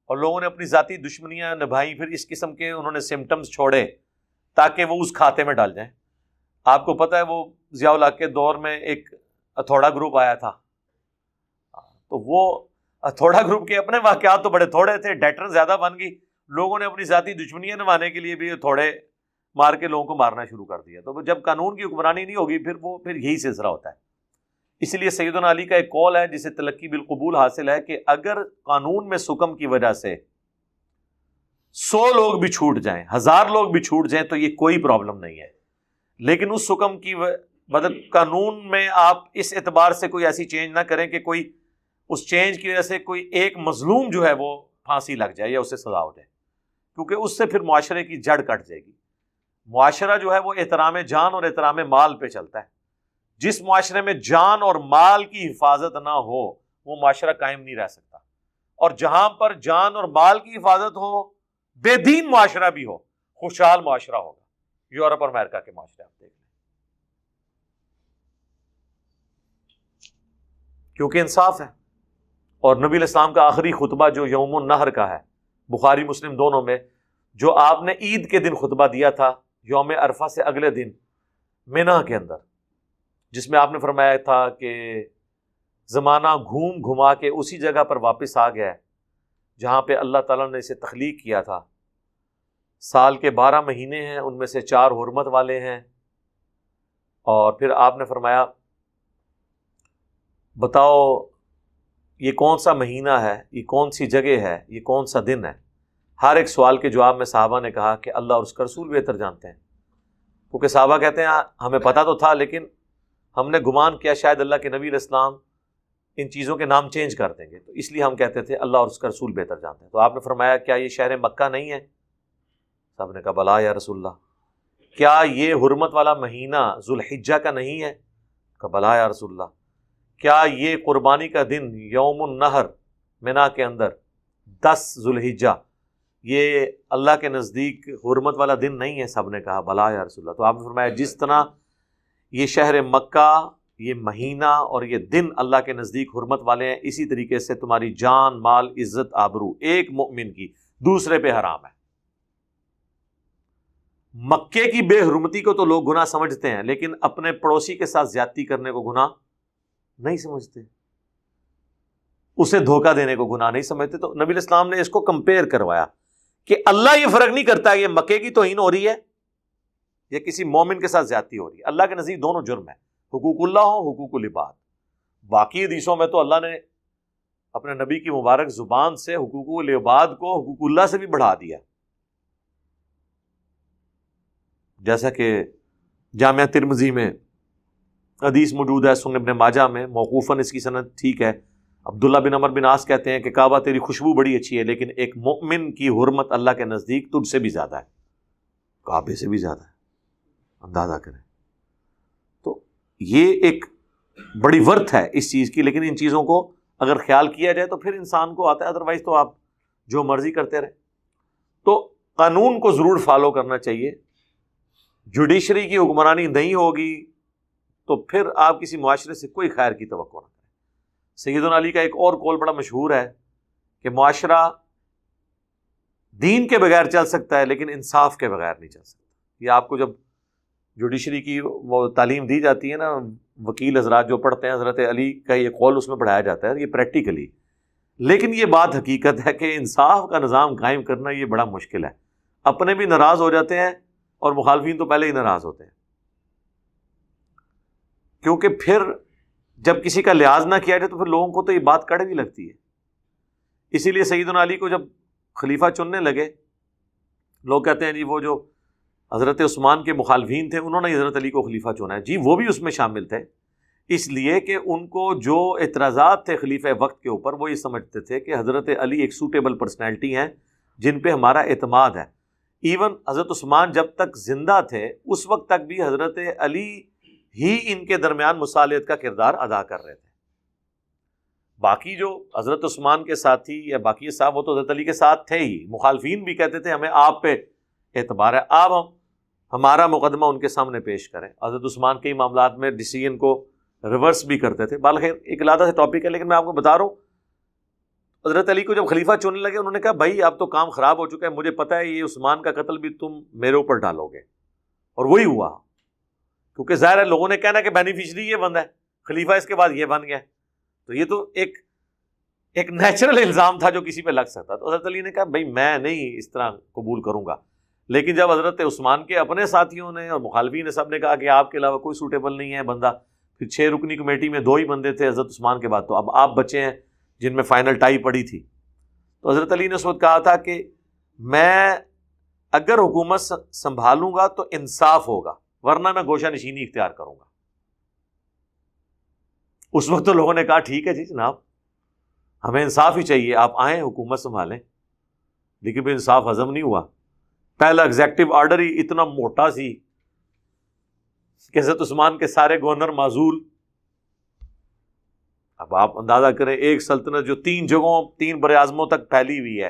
اور لوگوں نے اپنی ذاتی دشمنیاں نبھائیں, پھر اس قسم کے انہوں نے سمٹمز چھوڑے تاکہ وہ اس کھاتے میں ڈال جائیں. آپ کو پتہ ہے وہ ضیاء الحق کے دور میں ایک ہتھوڑا گروپ آیا تھا, تو وہ ہتھوڑا گروپ کے اپنے واقعات تو بڑے تھوڑے تھے, ڈیٹر زیادہ بن گئی, لوگوں نے اپنی ذاتی دشمنیاں نبھانے کے لیے بھی تھوڑے مار کے لوگوں کو مارنا شروع کر دیا. تو جب قانون کی حکمرانی نہیں ہوگی پھر یہی سلسلہ ہوتا ہے. اس لیے سیدنا علی کا ایک قول ہے جسے تلقی بالقبول حاصل ہے کہ اگر قانون میں سکم کی وجہ سے 100 لوگ بھی چھوٹ جائیں, 1000 لوگ بھی چھوٹ جائیں تو یہ کوئی پرابلم نہیں ہے. لیکن اس سکم کی مدد قانون میں آپ اس اعتبار سے کوئی ایسی چینج نہ کریں کہ کوئی اس چینج کی وجہ سے کوئی ایک مظلوم جو ہے وہ پھانسی لگ جائے یا اسے سزا ہو جائے, کیونکہ اس سے پھر معاشرے کی جڑ کٹ جائے گی. معاشرہ جو ہے وہ احترام جان اور احترام مال پہ چلتا ہے. جس معاشرے میں جان اور مال کی حفاظت نہ ہو وہ معاشرہ قائم نہیں رہ سکتا. اور جہاں پر جان اور مال کی حفاظت ہو، بے دین معاشرہ بھی ہو، خوشحال معاشرہ ہوگا. یورپ اور امریکہ کے معاشرے آپ دیکھ لیں، کیونکہ انصاف ہے. اور نبی علیہ السلام کا آخری خطبہ جو یوم النحر کا ہے، بخاری مسلم دونوں میں، جو آپ نے عید کے دن خطبہ دیا تھا یوم عرفہ سے اگلے دن مینا کے اندر، جس میں آپ نے فرمایا تھا کہ زمانہ گھوم گھما کے اسی جگہ پر واپس آ گیا ہے جہاں پہ اللہ تعالیٰ نے اسے تخلیق کیا تھا. سال کے 12 مہینے ہیں، ان میں سے 4 حرمت والے ہیں. اور پھر آپ نے فرمایا بتاؤ یہ کون سا مہینہ ہے، یہ کون سی جگہ ہے، یہ کون سا دن ہے. ہر ایک سوال کے جواب میں صحابہ نے کہا کہ اللہ اور اس کا رسول بہتر جانتے ہیں. کیونکہ صحابہ کہتے ہیں ہمیں پتہ تو تھا، لیکن ہم نے گمان کیا شاید اللہ کے نبی علیہ السلام ان چیزوں کے نام چینج کر دیں گے، تو اس لیے ہم کہتے تھے اللہ اور اس کا رسول بہتر جانتے ہیں. تو آپ نے فرمایا کیا یہ شہر مکہ نہیں ہے؟ صاحب نے کہا بلا یا رسول اللہ. کیا یہ حرمت والا مہینہ ذوالحجہ کا نہیں ہے؟ کہا بلا یا رسول اللہ. کیا یہ قربانی کا دن یوم النحر مینا کے اندر 10 ذوالحجہ یہ اللہ کے نزدیک حرمت والا دن نہیں ہے؟ سب نے کہا بلا یا رسول اللہ. تو آپ نے فرمایا جس طرح یہ شہر مکہ، یہ مہینہ اور یہ دن اللہ کے نزدیک حرمت والے ہیں، اسی طریقے سے تمہاری جان، مال، عزت، آبرو ایک مومن کی دوسرے پہ حرام ہے. مکے کی بے حرمتی کو تو لوگ گناہ سمجھتے ہیں، لیکن اپنے پڑوسی کے ساتھ زیادتی کرنے کو گناہ نہیں سمجھتے، اسے دھوکہ دینے کو گناہ نہیں سمجھتے. تو نبی علیہ السلام نے اس کو کمپیئر کروایا کہ اللہ یہ فرق نہیں کرتا یہ مکے کی توہین ہو رہی ہے یا کسی مومن کے ساتھ زیادتی ہو رہی ہے. اللہ کے نزدیک دونوں جرم ہے، حقوق اللہ ہو، حقوق العباد. باقی حدیثوں میں تو اللہ نے اپنے نبی کی مبارک زبان سے حقوق العباد کو حقوق اللہ سے بھی بڑھا دیا، جیسا کہ جامعہ ترمذی میں حدیث موجود ہے، سنن ابن ماجہ میں موقوفاً اس کی سند ٹھیک ہے. عبداللہ بن عمر بن عاص کہتے ہیں کہ کعبہ تیری خوشبو بڑی اچھی ہے، لیکن ایک مومن کی حرمت اللہ کے نزدیک تجھ سے بھی زیادہ ہے، کعبے سے بھی زیادہ ہے. اندازہ کریں. تو یہ ایک بڑی ورتھ ہے اس چیز کی، لیکن ان چیزوں کو اگر خیال کیا جائے تو پھر انسان کو آتا ہے، ادروائز تو آپ جو مرضی کرتے رہے. تو قانون کو ضرور فالو کرنا چاہیے. جوڈیشری کی حکمرانی نہیں ہوگی تو پھر آپ کسی معاشرے سے کوئی خیر کی توقع نہ کریں. سیدنا علی کا ایک اور قول بڑا مشہور ہے کہ معاشرہ دین کے بغیر چل سکتا ہے لیکن انصاف کے بغیر نہیں چل سکتا. یہ آپ کو جب جوڈیشری کی وہ تعلیم دی جاتی ہے نا، وکیل حضرات جو پڑھتے ہیں، حضرت علی کا یہ قول اس میں پڑھایا جاتا ہے، یہ پریکٹیکلی. لیکن یہ بات حقیقت ہے کہ انصاف کا نظام قائم کرنا یہ بڑا مشکل ہے. اپنے بھی ناراض ہو جاتے ہیں اور مخالفین تو پہلے ہی ناراض ہوتے ہیں، کیونکہ پھر جب کسی کا لحاظ نہ کیا جائے تو پھر لوگوں کو تو یہ بات کڑوی لگتی ہے. اسی لیے سیدنا علی کو جب خلیفہ چننے لگے، لوگ کہتے ہیں جی وہ جو حضرت عثمان کے مخالفین تھے انہوں نے حضرت علی کو خلیفہ چنا ہے. جی وہ بھی اس میں شامل تھے، اس لیے کہ ان کو جو اعتراضات تھے خلیفہ وقت کے اوپر، وہ یہ سمجھتے تھے کہ حضرت علی ایک سوٹیبل پرسنالٹی ہیں جن پہ ہمارا اعتماد ہے. ایون حضرت عثمان جب تک زندہ تھے اس وقت تک بھی حضرت علی ہی ان کے درمیان مصالحت کا کردار ادا کر رہے تھے. باقی جو حضرت عثمان کے ساتھی یا باقی صاحب وہ تو حضرت علی کے ساتھ تھے ہی. مخالفین بھی کہتے تھے ہمیں آپ پہ اعتبار ہے، آپ ہمارا مقدمہ ان کے سامنے پیش کریں. حضرت عثمان کے ہی معاملات میں ڈیسیژن کو ریورس بھی کرتے تھے. بالخیر ایک علیحدہ سے ٹاپک ہے، لیکن میں آپ کو بتا رہا ہوں حضرت علی کو جب خلیفہ چننے لگے انہوں نے کہا بھائی اب تو کام خراب ہو چکا ہے، مجھے پتہ ہے یہ عثمان کا قتل بھی تم میرے اوپر ڈالو گے. اور وہی ہوا، کیونکہ ظاہر ہے لوگوں نے کہنا کہ بینیفیشری یہ بندہ ہے، خلیفہ اس کے بعد یہ بن گیا، تو یہ تو ایک نیچرل الزام تھا جو کسی پہ لگ سکتا. تو حضرت علی نے کہا بھائی میں نہیں اس طرح قبول کروں گا. لیکن جب حضرت عثمان کے اپنے ساتھیوں نے اور مخالفین نے سب نے کہا کہ آپ کے علاوہ کوئی سوٹیبل نہیں ہے بندہ، پھر 6 رکنی کمیٹی میں 2 ہی بندے تھے حضرت عثمان کے بعد، تو اب آپ بچے ہیں جن میں فائنل ٹائی پڑی تھی. تو حضرت علی نے اس وقت کہا تھا کہ میں اگر حکومت سنبھالوں گا تو انصاف ہوگا، ورنہ میں گوشہ نشینی اختیار کروں گا. اس وقت تو لوگوں نے کہا ٹھیک ہے جی جناب ہمیں انصاف ہی چاہیے، آپ آئیں حکومت سنبھالیں. لیکن پھر انصاف ہضم نہیں ہوا. پہلا ایگزیکٹو آرڈر ہی اتنا موٹا سی کہ حضرت عثمان کے سارے گورنر معزول. اب آپ اندازہ کریں ایک سلطنت جو 3 جگہوں 3 بر اعظموں تک پھیلی ہوئی ہے،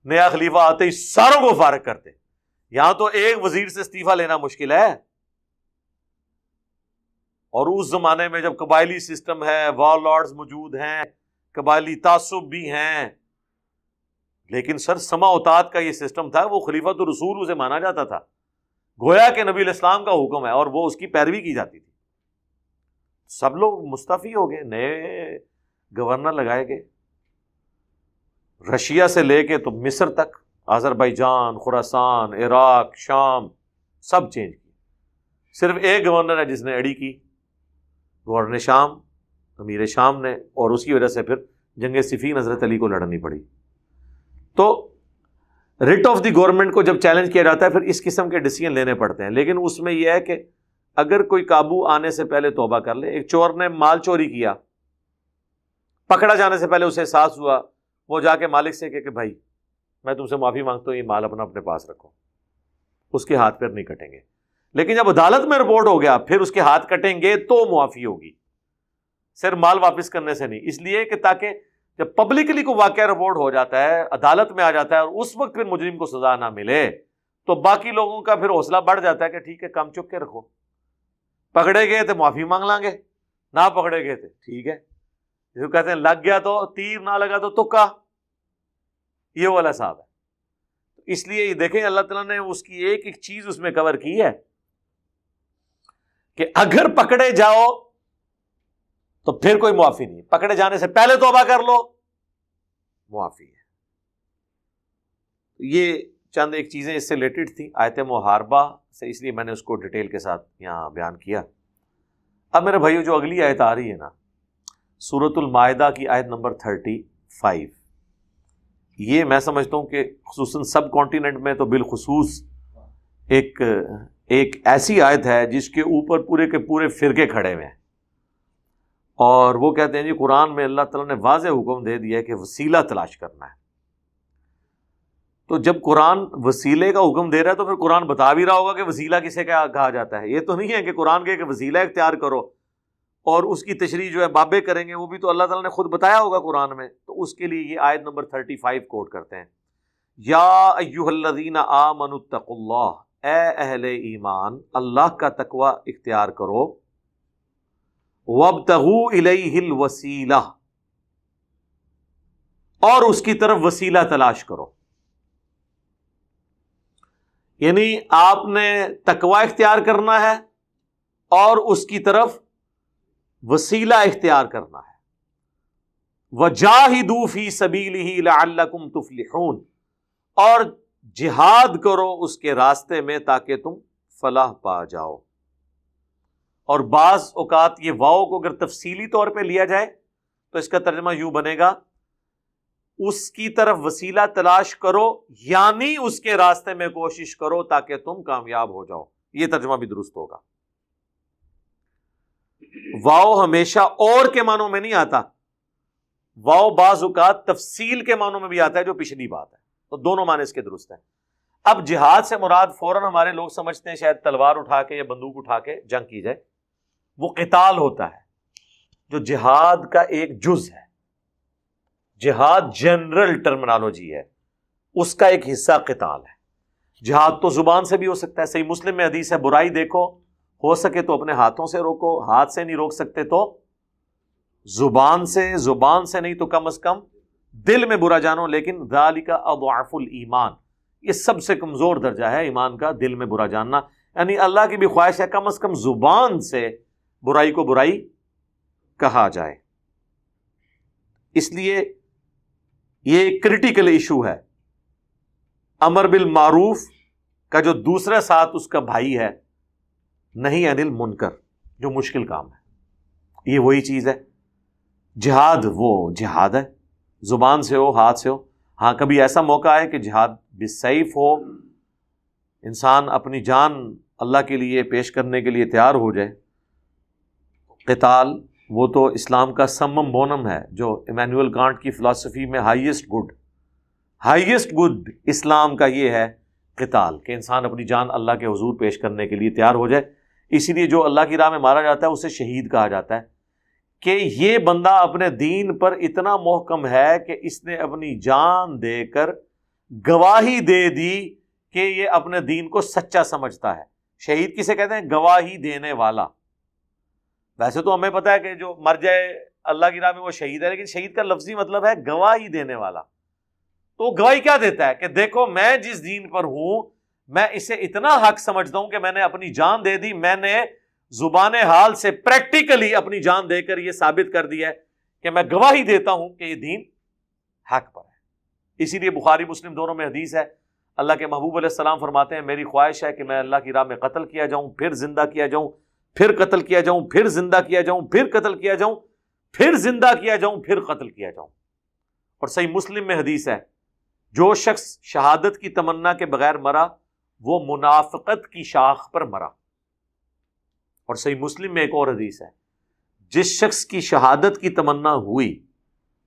نیا خلیفہ آتے ہی ساروں کو فارغ کرتے، یہاں تو ایک وزیر سے استعفیٰ لینا مشکل ہے۔ اور اس زمانے میں جب قبائلی سسٹم ہے، وار لارڈز موجود ہیں، قبائلی تعصب بھی ہیں، لیکن سر سما اوتاد کا یہ سسٹم تھا، وہ خلیفۃ الرسول اسے مانا جاتا تھا، گویا کہ نبی الاسلام کا حکم ہے اور وہ اس کی پیروی کی جاتی تھی۔ سب لوگ مستعفی ہو گئے، نئے گورنر لگائے گئے، رشیا سے لے کے تو مصر تک، آذربائیجان، خراسان، عراق، شام، سب چینج کیے۔ صرف ایک گورنر ہے جس نے اڑی کی، گورنر شام، امیر شام نے، اور اس کی وجہ سے پھر جنگ صفین حضرت علی کو لڑنی پڑی۔ تو ریٹ آف دی گورنمنٹ کو جب چیلنج کیا جاتا ہے پھر اس قسم کے ڈیسیژن لینے پڑتے ہیں، لیکن اس میں یہ ہے کہ اگر کوئی قابو آنے سے پہلے توبہ کر لے۔ ایک چور نے مال چوری کیا، پکڑا جانے سے پہلے اسے احساس ہوا، وہ جا کے مالک سے کہ بھائی میں تم سے معافی مانگتا ہوں، یہ مال اپنے پاس رکھو، اس کے ہاتھ پیر نہیں کٹیں گے۔ لیکن جب عدالت میں رپورٹ ہو گیا پھر اس کے ہاتھ کٹیں گے تو معافی ہوگی، صرف مال واپس کرنے سے نہیں۔ اس لیے کہ تاکہ جب پبلکلی کو واقعہ رپورٹ ہو جاتا ہے، عدالت میں آ جاتا ہے، اور اس وقت پھر مجرم کو سزا نہ ملے تو باقی لوگوں کا پھر حوصلہ بڑھ جاتا ہے کہ ٹھیک ہے کام چک کے رکھو، پکڑے گئے تو معافی مانگ لیں گے، نہ پکڑے گئے تو ٹھیک ہے، جو کہتے ہیں لگ گیا تو تیر، نہ لگا تو تکا، یہ والا صاحب ہے۔ اس لیے یہ دیکھیں اللہ تعالیٰ نے اس کی ایک ایک چیز اس میں کور کی ہے کہ اگر پکڑے جاؤ تو پھر کوئی معافی نہیں، پکڑے جانے سے پہلے توبہ کر لو، معافی ہے۔ یہ چند ایک چیزیں اس سے ریلیٹڈ تھیں آیت محاربہ سے، اس لیے میں نے اس کو ڈیٹیل کے ساتھ یہاں بیان کیا۔ اب میرے بھائیو جو اگلی آیت آ رہی ہے نا، سورۃ المائدہ کی آیت نمبر 35، یہ میں سمجھتا ہوں کہ خصوصاً سب کانٹیننٹ میں تو بالخصوص ایک ایسی آیت ہے جس کے اوپر پورے کے پورے فرقے کھڑے ہوئے ہیں، اور وہ کہتے ہیں جی قرآن میں اللہ تعالیٰ نے واضح حکم دے دیا ہے کہ وسیلہ تلاش کرنا ہے۔ تو جب قرآن وسیلے کا حکم دے رہا ہے تو پھر قرآن بتا بھی رہا ہوگا کہ وسیلہ کسے کیا کہا جاتا ہے۔ یہ تو نہیں ہے کہ قرآن کے کہ وسیلہ اختیار کرو اور اس کی تشریح جو ہے بابے کریں گے، وہ بھی تو اللہ تعالیٰ نے خود بتایا ہوگا قرآن میں۔ تو اس کے لیے یہ آیت نمبر 35 کوٹ کرتے ہیں، یا ایھا الذین آمنوا اتقوا اللہ، اے اہل ایمان اللہ کا تقوی اختیار کرو، وابتغوا الیہ الوسیلہ، اور اس کی طرف وسیلہ تلاش کرو۔ یعنی آپ نے تقوی اختیار کرنا ہے اور اس کی طرف وسیلہ اختیار کرنا ہے۔ وجاہدوا فی سبیلہ لعلکم تفلحون، اور جہاد کرو اس کے راستے میں تاکہ تم فلاح پا جاؤ۔ اور بعض اوقات یہ واؤ کو اگر تفصیلی طور پہ لیا جائے تو اس کا ترجمہ یوں بنے گا، اس کی طرف وسیلہ تلاش کرو یعنی اس کے راستے میں کوشش کرو تاکہ تم کامیاب ہو جاؤ، یہ ترجمہ بھی درست ہوگا۔ واؤ ہمیشہ اور کے معنوں میں نہیں آتا، واؤ بعض اوقات تفصیل کے معنوں میں بھی آتا ہے جو پچھلی بات ہے، تو دونوں معنی اس کے درست ہیں۔ اب جہاد سے مراد فوراً ہمارے لوگ سمجھتے ہیں شاید تلوار اٹھا کے یا بندوق اٹھا کے جنگ کی جائے، وہ قتال ہوتا ہے جو جہاد کا ایک جز ہے۔ جہاد جنرل ٹرمنالوجی ہے، اس کا ایک حصہ قتال ہے۔ جہاد تو زبان سے بھی ہو سکتا ہے، صحیح مسلم میں حدیث ہے، برائی دیکھو ہو سکے تو اپنے ہاتھوں سے روکو، ہاتھ سے نہیں روک سکتے تو زبان سے، زبان سے نہیں تو کم از کم دل میں برا جانو، لیکن ذالک اضعف الایمان، یہ سب سے کمزور درجہ ہے ایمان کا، دل میں برا جاننا۔ یعنی اللہ کی بھی خواہش ہے کم از کم زبان سے برائی کو برائی کہا جائے۔ اس لیے یہ ایک کرٹیکل ایشو ہے، امر بالمعروف کا جو دوسرا ساتھ اس کا بھائی ہے، نہیں عن المنکر، جو مشکل کام ہے، یہ وہی چیز ہے۔ جہاد وہ جہاد ہے، زبان سے ہو، ہاتھ سے ہو۔ ہاں کبھی ایسا موقع ہے کہ جہاد بالسیف ہو، انسان اپنی جان اللہ کے لیے پیش کرنے کے لیے تیار ہو جائے۔ قتال وہ تو اسلام کا سمم بونم ہے، جو ایمینوئل کانٹ کی فلسفی میں ہائیسٹ گڈ اسلام کا یہ ہے قتال، کہ انسان اپنی جان اللہ کے حضور پیش کرنے کے لیے تیار ہو جائے۔ اسی لیے جو اللہ کی راہ میں مارا جاتا ہے اسے شہید کہا جاتا ہے۔ کہ یہ بندہ اپنے دین پر اتنا محکم ہے کہ اس نے اپنی جان دے کر گواہی دے دی کہ یہ اپنے دین کو سچا سمجھتا ہے. شہید کسے کہتے ہیں؟ گواہی دینے والا. ویسے تو ہمیں پتہ ہے کہ جو مر جائے اللہ کی راہ میں وہ شہید ہے، لیکن شہید کا لفظی مطلب ہے گواہی دینے والا. تو گواہی کیا دیتا ہے کہ دیکھو میں جس دین پر ہوں میں اسے اتنا حق سمجھتا ہوں کہ میں نے اپنی جان دے دی، میں نے زبان حال سے پریکٹیکلی اپنی جان دے کر یہ ثابت کر دیا ہے کہ میں گواہی دیتا ہوں کہ یہ دین حق پر ہے. اسی لیے بخاری مسلم دونوں میں حدیث ہے، اللہ کے محبوب علیہ السلام فرماتے ہیں میری خواہش ہے کہ میں اللہ کی راہ میں قتل کیا جاؤں، پھر زندہ کیا جاؤں، پھر قتل کیا جاؤں، پھر زندہ کیا جاؤں، پھر قتل کیا جاؤں، پھر زندہ کیا جاؤں، پھر قتل کیا جاؤں. اور صحیح مسلم میں حدیث ہے جو شخص شہادت کی تمنا کے بغیر مرا وہ منافقت کی شاخ پر مرا. اور صحیح مسلم میں ایک اور حدیث ہے جس شخص کی شہادت کی تمنا ہوئی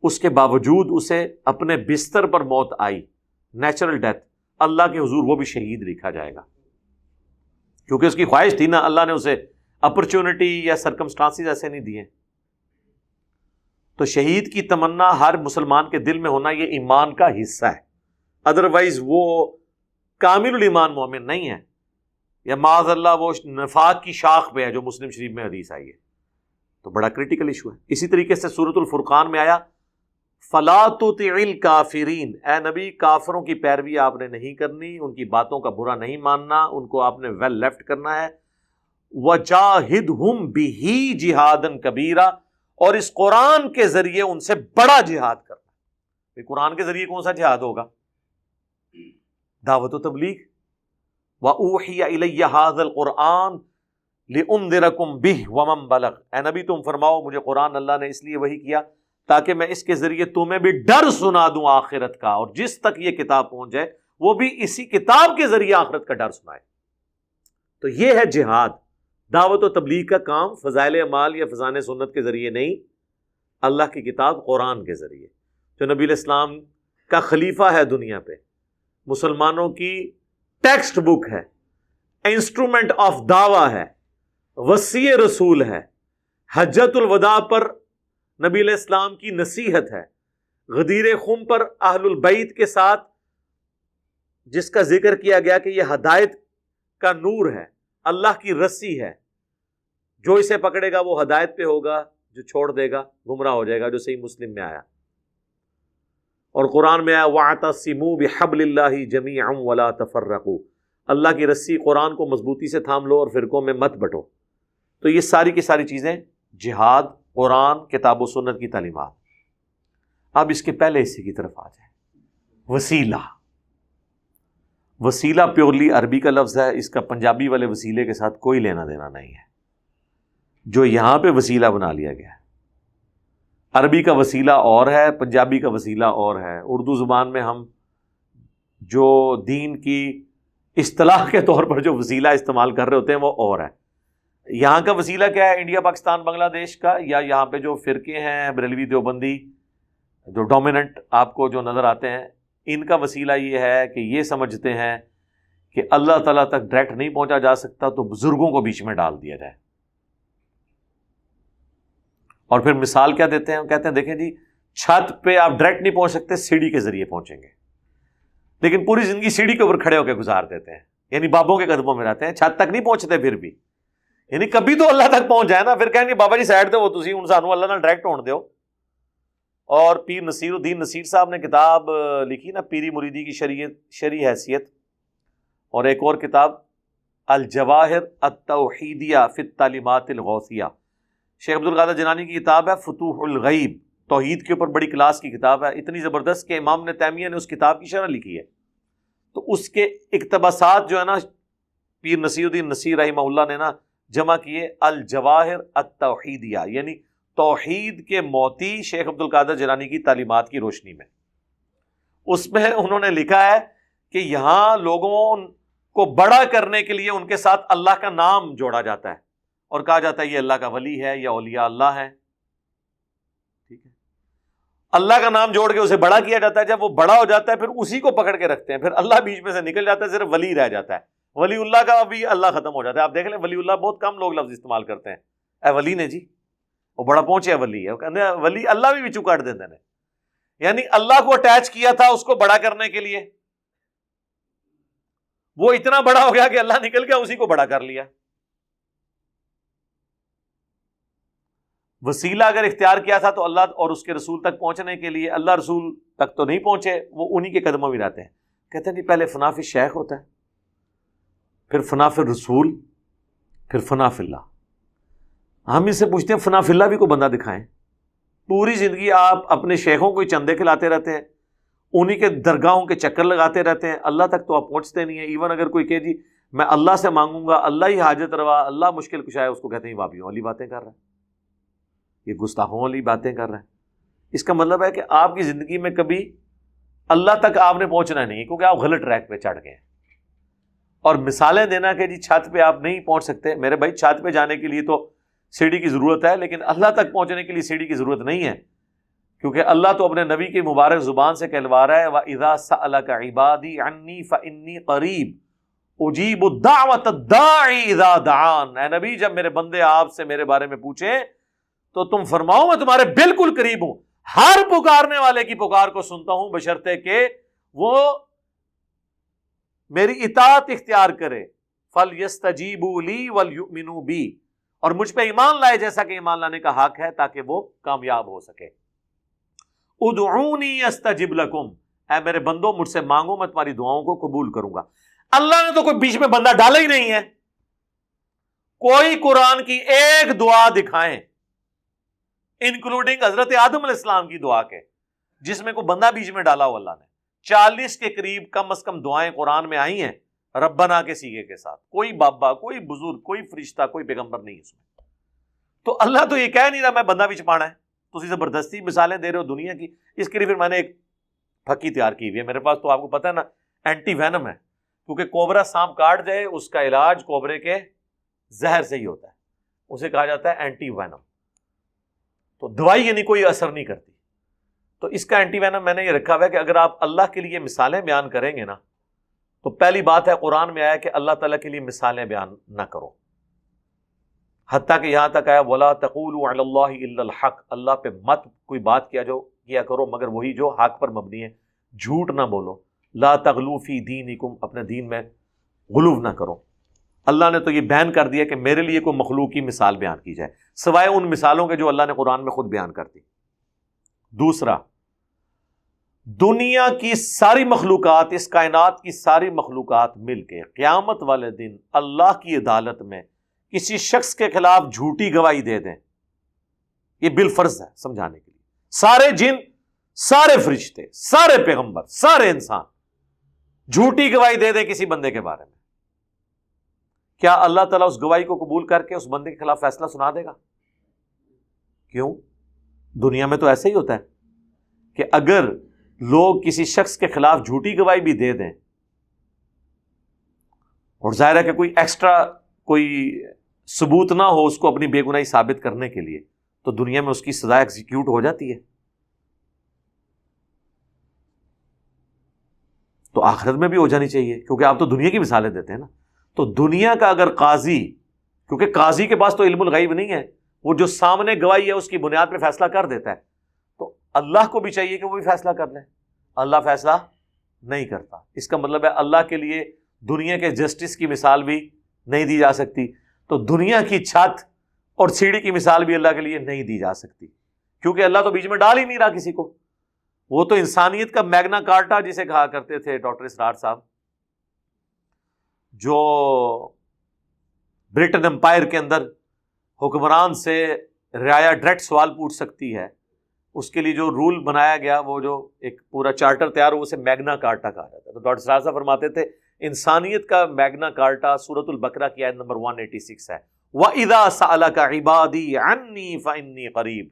اس کے باوجود اسے اپنے بستر پر موت آئی، نیچرل ڈیتھ، اللہ کے حضور وہ بھی شہید لکھا جائے گا، کیونکہ اس کی خواہش تھی نا، اللہ نے اسے اپرچونٹی یا سرکمسٹانسز ایسے نہیں دیے. تو شہید کی تمنا ہر مسلمان کے دل میں ہونا یہ ایمان کا حصہ ہے، ادروائز وہ کامل الایمان مومن نہیں ہے، یا معاذ اللہ وہ نفاق کی شاخ پہ ہے جو مسلم شریف میں حدیث آئی ہے. تو بڑا کریٹیکل ایشو ہے. اسی طریقے سے سورۃ الفرقان میں آیا فَلَا تُطِعِ الْكَافِرِينَ، اے نبی کافروں کی پیروی آپ نے نہیں کرنی، ان کی باتوں کا برا نہیں ماننا، ان کو آپ نے ویل لیفٹ کرنا ہے. وَجَاهِدْهُمْ بِهِ جِهَادًا كَبِيرًا، اور اس قرآن کے ذریعے ان سے بڑا جہاد کرنا. قرآن کے ذریعے کون سا جہاد ہوگا؟ دعوت و تبلیغ. وَأُوحِيَ إِلَيَّ هَذَا الْقُرْآنُ لِأُنذِرَكُمْ بِهِ وَمَنْ بَلَغَ، اے نبی تم فرماؤ مجھے قرآن اللہ نے اس لیے وحی کیا تاکہ میں اس کے ذریعے تمہیں بھی ڈر سنا دوں آخرت کا، اور جس تک یہ کتاب پہنچ جائے وہ بھی اسی کتاب کے ذریعے آخرت کا ڈر سنائے. تو یہ ہے جہاد. دعوت و تبلیغ کا کام فضائل اعمال یا فضائل سنت کے ذریعے نہیں، اللہ کی کتاب قرآن کے ذریعے، جو نبی علیہ السلام کا خلیفہ ہے دنیا پہ، مسلمانوں کی ٹیکسٹ بک ہے، انسٹرومنٹ آف دعویٰ ہے، وصی رسول ہے، حجۃ الوداع پر نبی علیہ السلام کی نصیحت ہے، غدیر خم پر اہل البیت کے ساتھ جس کا ذکر کیا گیا کہ یہ ہدایت کا نور ہے، اللہ کی رسی ہے، جو اسے پکڑے گا وہ ہدایت پہ ہوگا، جو چھوڑ دے گا گمراہ ہو جائے گا، جو صحیح مسلم میں آیا. اور قرآن میں آیا وَاعْتَصِمُوا بِحَبْلِ اللَّهِ جَمِيعًا وَلَا تَفَرَّقُوا، اللہ کی رسی قرآن کو مضبوطی سے تھام لو اور فرقوں میں مت بٹو. تو یہ ساری کی ساری چیزیں جہاد، قرآن، کتاب و سنت کی تعلیمات. اب اس کے پہلے حصے کی طرف آ جائیں. وسیلہ. وسیلہ پیورلی عربی کا لفظ ہے، اس کا پنجابی والے وسیلے کے ساتھ کوئی لینا دینا نہیں ہے جو یہاں پہ وسیلہ بنا لیا گیا ہے. عربی کا وسیلہ اور ہے، پنجابی کا وسیلہ اور ہے. اردو زبان میں ہم جو دین کی اصطلاح کے طور پر جو وسیلہ استعمال کر رہے ہوتے ہیں وہ اور ہے. یہاں کا وسیلہ کیا ہے؟ انڈیا، پاکستان، بنگلہ دیش کا، یا یہاں پہ جو فرقے ہیں بریلوی دیوبندی جو ڈومیننٹ آپ کو جو نظر آتے ہیں، ان کا وسیلہ یہ ہے کہ یہ سمجھتے ہیں کہ اللہ تعالیٰ تک ڈائریکٹ نہیں پہنچا جا سکتا تو بزرگوں کو بیچ میں ڈال دیا جائے. اور پھر مثال کیا دیتے ہیں؟ کہتے ہیں دیکھیں جی چھت پہ آپ ڈائریکٹ نہیں پہنچ سکتے، سیڑھی کے ذریعے پہنچیں گے، لیکن پوری زندگی سیڑھی کے اوپر کھڑے ہو کے گزار دیتے ہیں، یعنی بابوں کے قدموں میں رہتے ہیں، چھت تک نہیں پہنچتے پھر بھی. یعنی کبھی تو اللہ تک پہنچ جائے نا، پھر کہیں گے بابا جی سائڈ تے وہ تسی ہن سانو اللہ نال ڈائریکٹ ہون دیو. اور پیر نصیر الدین نصیر صاحب نے کتاب لکھی نا پیری مریدی کی شرعی حیثیت، اور ایک اور کتاب الجواہر التوحیدیہ فی التعلیمات الغوثیہ. شیخ عبد القادر جیلانی کی کتاب ہے فتوح الغیب، توحید کے اوپر بڑی کلاس کی کتاب ہے، اتنی زبردست کہ امام ابن تیمیہ نے اس کتاب کی شرح لکھی ہے. تو اس کے اقتباسات جو ہے نا پیر نصیر الدین نصیر رحمہ اللہ نے نا جمع کیے الجواہر التوحیدیہ، یعنی توحید کے موتی شیخ عبد القادر جیلانی کی تعلیمات کی روشنی میں. اس میں انہوں نے لکھا ہے کہ یہاں لوگوں کو بڑا کرنے کے لیے ان کے ساتھ اللہ کا نام جوڑا جاتا ہے اور کہا جاتا ہے یہ اللہ کا ولی ہے یا اولیاء اللہ ہے. ٹھیک ہے، اللہ کا نام جوڑ کے اسے بڑا کیا جاتا ہے. جب وہ بڑا ہو جاتا ہے پھر اسی کو پکڑ کے رکھتے ہیں، پھر اللہ بیچ میں سے نکل جاتا ہے، صرف ولی رہ جاتا ہے. ولی اللہ کا بھی اللہ ختم ہو جاتا ہے. آپ دیکھ لیں ولی اللہ بہت کم لوگ لفظ استعمال کرتے ہیں، اے ولی نے جی، وہ بڑا پہنچیا ولی ہے، وہ کہتے ہیں ولی اللہ بھی وچوں کٹ دیندے نے، یعنی اللہ کو اٹیچ کیا تھا اس کو بڑا کرنے کے لیے، وہ اتنا بڑا ہو گیا کہ اللہ نکل گیا اسی کو بڑا کر لیا۔ وسیلہ اگر اختیار کیا تھا تو اللہ اور اس کے رسول تک پہنچنے کے لیے، اللہ رسول تک تو نہیں پہنچے، وہ انہی کے قدموں میں رہتے ہیں۔ کہتے ہیں نہیں، پہلے فنا فی الشیخ ہوتا ہے، پھر فنا فی الرسول، پھر فنا فی اللہ۔ ہم اس سے پوچھتے ہیں فنا فی اللہ بھی کوئی بندہ دکھائیں۔ پوری زندگی آپ اپنے شیخوں کو ہی چندے کھلاتے رہتے ہیں، انہی کے درگاہوں کے چکر لگاتے رہتے ہیں، اللہ تک تو آپ پہنچتے نہیں ہیں۔ ایون اگر کوئی کہ جی میں اللہ سے مانگوں گا، اللہ ہی حاجت روا، اللہ مشکل کشا ہے، اس کو کہتے ہیں وابیوں والی باتیں کر رہا ہے، یہ گستاخوں والی باتیں کر رہا ہے۔ اس کا مطلب ہے کہ آپ کی زندگی میں کبھی اللہ تک آپ نے پہنچنا نہیں ہے، کیونکہ آپ غلط ٹریک پہ چڑھ گئے ہیں۔ اور مثالیں دینا کہ جی چھت پہ آپ نہیں پہنچ سکتے، میرے بھائی چھت پہ جانے کے لیے تو سیڑھی کی ضرورت ہے، لیکن اللہ تک پہنچنے کے لیے سیڑھی کی ضرورت نہیں ہے، کیونکہ اللہ تو اپنے نبی کی مبارک زبان سے کہلوا رہا ہے وَإِذَا سَأَلَكَ عِبَادِي عَنِّي فَإِنِّي قَرِيبٌ أُجِيبُ الدَّعْوَةَ الدَّاعِ إِذَا دَعَانِ۔ اے نبی جب میرے بندے آپ سے میرے بارے میں پوچھیں تو تم فرماؤ میں تمہارے بالکل قریب ہوں، ہر پکارنے والے کی پکار کو سنتا ہوں، بشرطے کہ وہ میری اطاعت اختیار کرے۔ فَلْيَسْتَجِيبُوا لِي وَلْيُؤْمِنُوا بِي، اور مجھ پہ ایمان لائے جیسا کہ ایمان لانے کا حق ہے، تاکہ وہ کامیاب ہو سکے۔ ادعونی استجب لکم، اے میرے بندوں مجھ سے مانگو میں تمہاری دعاؤں کو قبول کروں گا۔ اللہ نے تو کوئی بیچ میں بندہ ڈالا ہی نہیں ہے۔ کوئی قرآن کی ایک دعا دکھائیں انکلوڈنگ حضرت آدم علیہ السلام کی دعا کے، جس میں کوئی بندہ بیچ میں ڈالا ہو اللہ نے۔ 40 کے قریب کم از کم دعائیں قرآن میں آئی ہیں ربنا کے سیغے کے ساتھ، کوئی بابا، کوئی بزرگ، کوئی فرشتہ، کوئی پیغمبر نہیں اس میں۔ تو اللہ تو یہ کہہ نہیں رہا میں بندہ بھی چھپانا ہے، تو زبردستی مثالیں دے رہے ہو دنیا کی۔ اس کے لیے پھر میں نے ایک پھکی تیار کی ہوئی ہے میرے پاس، تو آپ کو پتہ ہے نا اینٹی وینم ہے، کیونکہ کوبرا سانپ کاٹ جائے اس کا علاج کوبرے کے زہر سے ہی ہوتا ہے، اسے کہا جاتا ہے اینٹی وینم۔ تو دوائی یعنی کوئی اثر نہیں کرتی، تو اس کا اینٹی وینم میں نے یہ رکھا ہوا ہے کہ اگر آپ اللہ کے لیے مثالیں بیان کریں گے نا، تو پہلی بات ہے قرآن میں آیا کہ اللہ تعالیٰ کے لیے مثالیں بیان نہ کرو، حتیٰ کہ یہاں تک آیا وَلَا تَقُولُوا عَلَى اللَّهِ إِلَّا الْحَقَّ، اللہ پہ مت کوئی بات کیا کرو مگر وہی جو حق پر مبنی ہے، جھوٹ نہ بولو۔ لا تغلوا فی دینکم، اپنے دین میں غلو نہ کرو۔ اللہ نے تو یہ بیان کر دیا کہ میرے لیے کوئی مخلوق کی مثال بیان کی جائے سوائے ان مثالوں کے جو اللہ نے قرآن میں خود بیان کر دی۔ دوسرا، دنیا کی ساری مخلوقات، اس کائنات کی ساری مخلوقات مل کے قیامت والے دن اللہ کی عدالت میں کسی شخص کے خلاف جھوٹی گواہی دے دیں، یہ بالفرض ہے سمجھانے کے لیے۔ سارے جن، سارے فرشتے، سارے پیغمبر، سارے انسان جھوٹی گواہی دے دیں کسی بندے کے بارے میں، کیا اللہ تعالیٰ اس گواہی کو قبول کر کے اس بندے کے خلاف فیصلہ سنا دے گا؟ کیوں؟ دنیا میں تو ایسے ہی ہوتا ہے کہ اگر لوگ کسی شخص کے خلاف جھوٹی گواہی بھی دے دیں، اور ظاہر ہے کہ کوئی ایکسٹرا کوئی ثبوت نہ ہو اس کو اپنی بے گناہی ثابت کرنے کے لیے، تو دنیا میں اس کی سزا ایگزیکیوٹ ہو جاتی ہے۔ تو آخرت میں بھی ہو جانی چاہیے، کیونکہ آپ تو دنیا کی مثالیں دیتے ہیں نا۔ تو دنیا کا اگر قاضی، کیونکہ قاضی کے پاس تو علم الغیب نہیں ہے، وہ جو سامنے گواہی ہے اس کی بنیاد پہ فیصلہ کر دیتا ہے، تو اللہ کو بھی چاہیے کہ وہ بھی فیصلہ کر لیں۔ اللہ فیصلہ نہیں کرتا، اس کا مطلب ہے اللہ کے لیے دنیا کے جسٹس کی مثال بھی نہیں دی جا سکتی، تو دنیا کی چھت اور سیڑھی کی مثال بھی اللہ کے لیے نہیں دی جا سکتی، کیونکہ اللہ تو بیچ میں ڈال ہی نہیں رہا کسی کو۔ وہ تو انسانیت کا میگنا کارٹا جسے کہا کرتے تھے ڈاکٹر اسرار صاحب، جو برٹن امپائر کے اندر حکمران سے رعایا ڈائریکٹ سوال پوچھ سکتی ہے، اس کے لیے جو رول بنایا گیا، وہ جو ایک پورا چارٹر تیار ہو، اسے میگنا کارٹا کہا جاتا ہے۔ تو ڈاکٹر اسرار صاحب فرماتے تھے انسانیت کا میگنا کارٹا سورۃ البقرہ کی آیت نمبر 186 ہے، وَإِذَا سَأَلَكَ عِبَادِي عَنِّي فَإِنِّي قَرِيبٌ۔